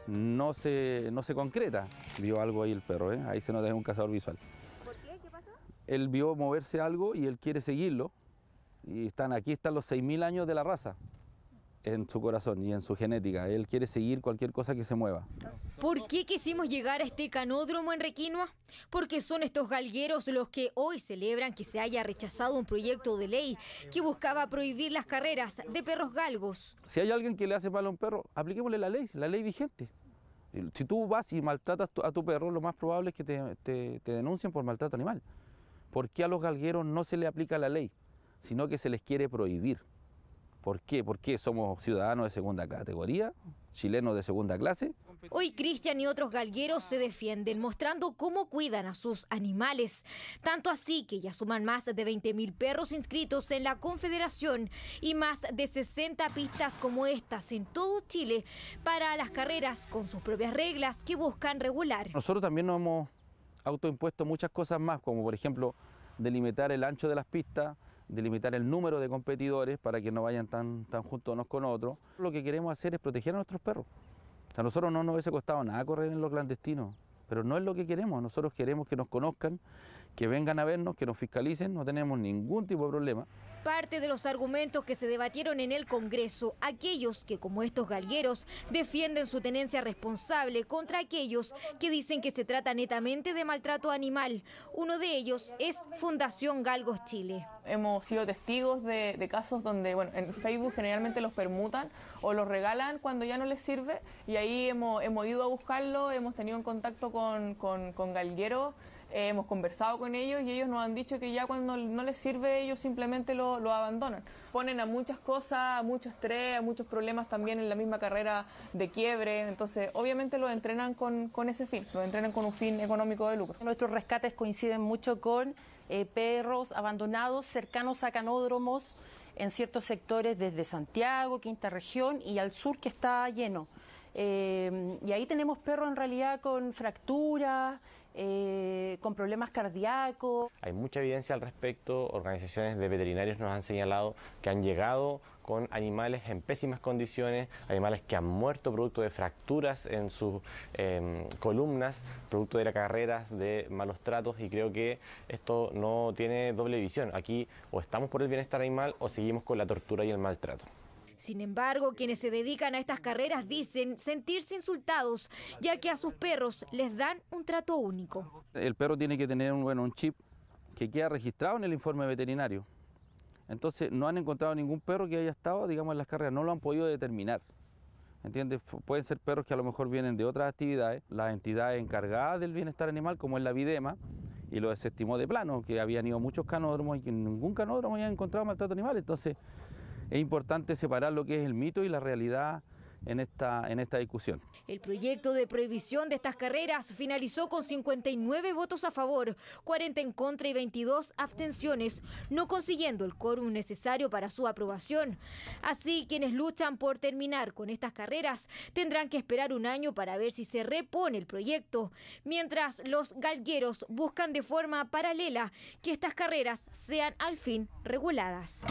no se concreta. Vio algo ahí el perro, ahí se nos deja un cazador visual. ¿Por qué? ¿Qué pasó? Él vio moverse algo y él quiere seguirlo. Y aquí están los 6.000 años de la raza en su corazón y en su genética. Él quiere seguir cualquier cosa que se mueva. ¿Por qué quisimos llegar a este canódromo en Requinoa? Porque son estos galgueros los que hoy celebran que se haya rechazado un proyecto de ley que buscaba prohibir las carreras de perros galgos. Si hay alguien que le hace mal a un perro, apliquémosle la ley vigente. Si tú vas y maltratas a tu perro, lo más probable es que te denuncien por maltrato animal. ¿Por qué a los galgueros no se le aplica la ley, sino que se les quiere prohibir? ¿Por qué? Porque somos ciudadanos de segunda categoría, chilenos de segunda clase. Hoy Cristian y otros galgueros se defienden, mostrando cómo cuidan a sus animales. Tanto así que ya suman más de 20.000 perros inscritos en la Confederación y más de 60 pistas como estas en todo Chile para las carreras con sus propias reglas que buscan regular. Nosotros también nos hemos autoimpuesto muchas cosas más, como por ejemplo delimitar el ancho de las pistas, delimitar el número de competidores para que no vayan tan juntos unos con otros. Lo que queremos hacer es proteger a nuestros perros. A nosotros no nos hubiese costado nada correr en lo clandestino, pero no es lo que queremos. Nosotros queremos que nos conozcan, que vengan a vernos, que nos fiscalicen, no tenemos ningún tipo de problema. Parte de los argumentos que se debatieron en el Congreso, aquellos que, como estos galgueros, defienden su tenencia responsable contra aquellos que dicen que se trata netamente de maltrato animal. Uno de ellos es Fundación Galgos Chile. Hemos sido testigos de casos donde, bueno, en Facebook generalmente los permutan o los regalan cuando ya no les sirve y ahí hemos ido a buscarlo, hemos tenido en contacto con galgueros. Hemos conversado con ellos y ellos nos han dicho que ya cuando no les sirve ellos simplemente lo abandonan. Ponen a muchas cosas, a mucho estrés, a muchos problemas también en la misma carrera de quiebre. Entonces obviamente los entrenan con ese fin, los entrenan con un fin económico de lucro. Nuestros rescates coinciden mucho con perros abandonados cercanos a canódromos en ciertos sectores desde Santiago, Quinta Región y al sur que está lleno. Y ahí tenemos perros en realidad con fracturas, con problemas cardíacos. Hay mucha evidencia al respecto. Organizaciones de veterinarios nos han señalado que han llegado con animales en pésimas condiciones, animales que han muerto producto de fracturas en sus columnas, producto de las carreras, de malos tratos, y creo que esto no tiene doble visión. Aquí o estamos por el bienestar animal o seguimos con la tortura y el maltrato. Sin embargo, quienes se dedican a estas carreras dicen sentirse insultados, ya que a sus perros les dan un trato único. El perro tiene que tener un chip que queda registrado en el informe veterinario. Entonces no han encontrado ningún perro que haya estado, digamos, en las carreras, no lo han podido determinar. ¿Entiendes? Pueden ser perros que a lo mejor vienen de otras actividades. Las entidades encargadas del bienestar animal, como es la Videma, y lo desestimó de plano, que habían ido muchos canódromos y que en ningún canódromo habían encontrado maltrato animal. Entonces es importante separar lo que es el mito y la realidad en esta discusión. El proyecto de prohibición de estas carreras finalizó con 59 votos a favor, 40 en contra y 22 abstenciones, no consiguiendo el quórum necesario para su aprobación. Así, quienes luchan por terminar con estas carreras tendrán que esperar un año para ver si se repone el proyecto, mientras los galgueros buscan de forma paralela que estas carreras sean al fin reguladas.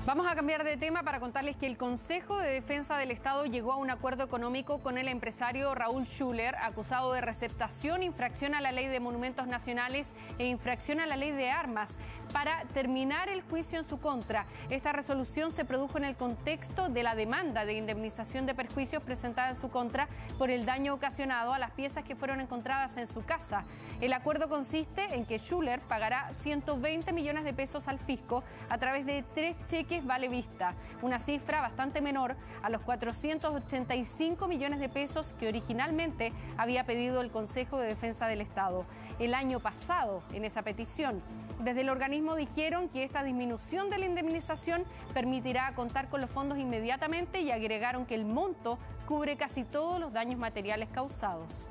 Vamos a cambiar de tema para contarles que el Consejo de Defensa del Estado llegó a un acuerdo económico con el empresario Raúl Schuller, acusado de receptación, infracción a la Ley de Monumentos Nacionales e infracción a la Ley de Armas, para terminar el juicio en su contra. Esta resolución se produjo en el contexto de la demanda de indemnización de perjuicios presentada en su contra por el daño ocasionado a las piezas que fueron encontradas en su casa. El acuerdo consiste en que Schuller pagará 120 millones de pesos al fisco a través de 3 cheques vale vista, una cifra bastante menor a los 485 millones de pesos que originalmente había pedido el Consejo de Defensa del Estado el año pasado en esa petición. Desde el organismo dijeron que esta disminución de la indemnización permitirá contar con los fondos inmediatamente y agregaron que el monto cubre casi todos los daños materiales causados.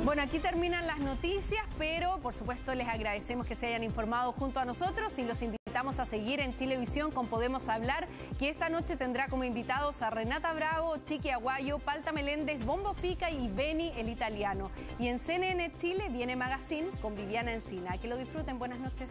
Bueno, aquí terminan las noticias, pero por supuesto les agradecemos que se hayan informado junto a nosotros y los invitamos a seguir en Chilevisión con Podemos Hablar, que esta noche tendrá como invitados a Renata Bravo, Chiqui Aguayo, Palta Meléndez, Bombo Fica y Beni el Italiano. Y en CNN Chile viene Magazine con Viviana Encina. Que lo disfruten, buenas noches.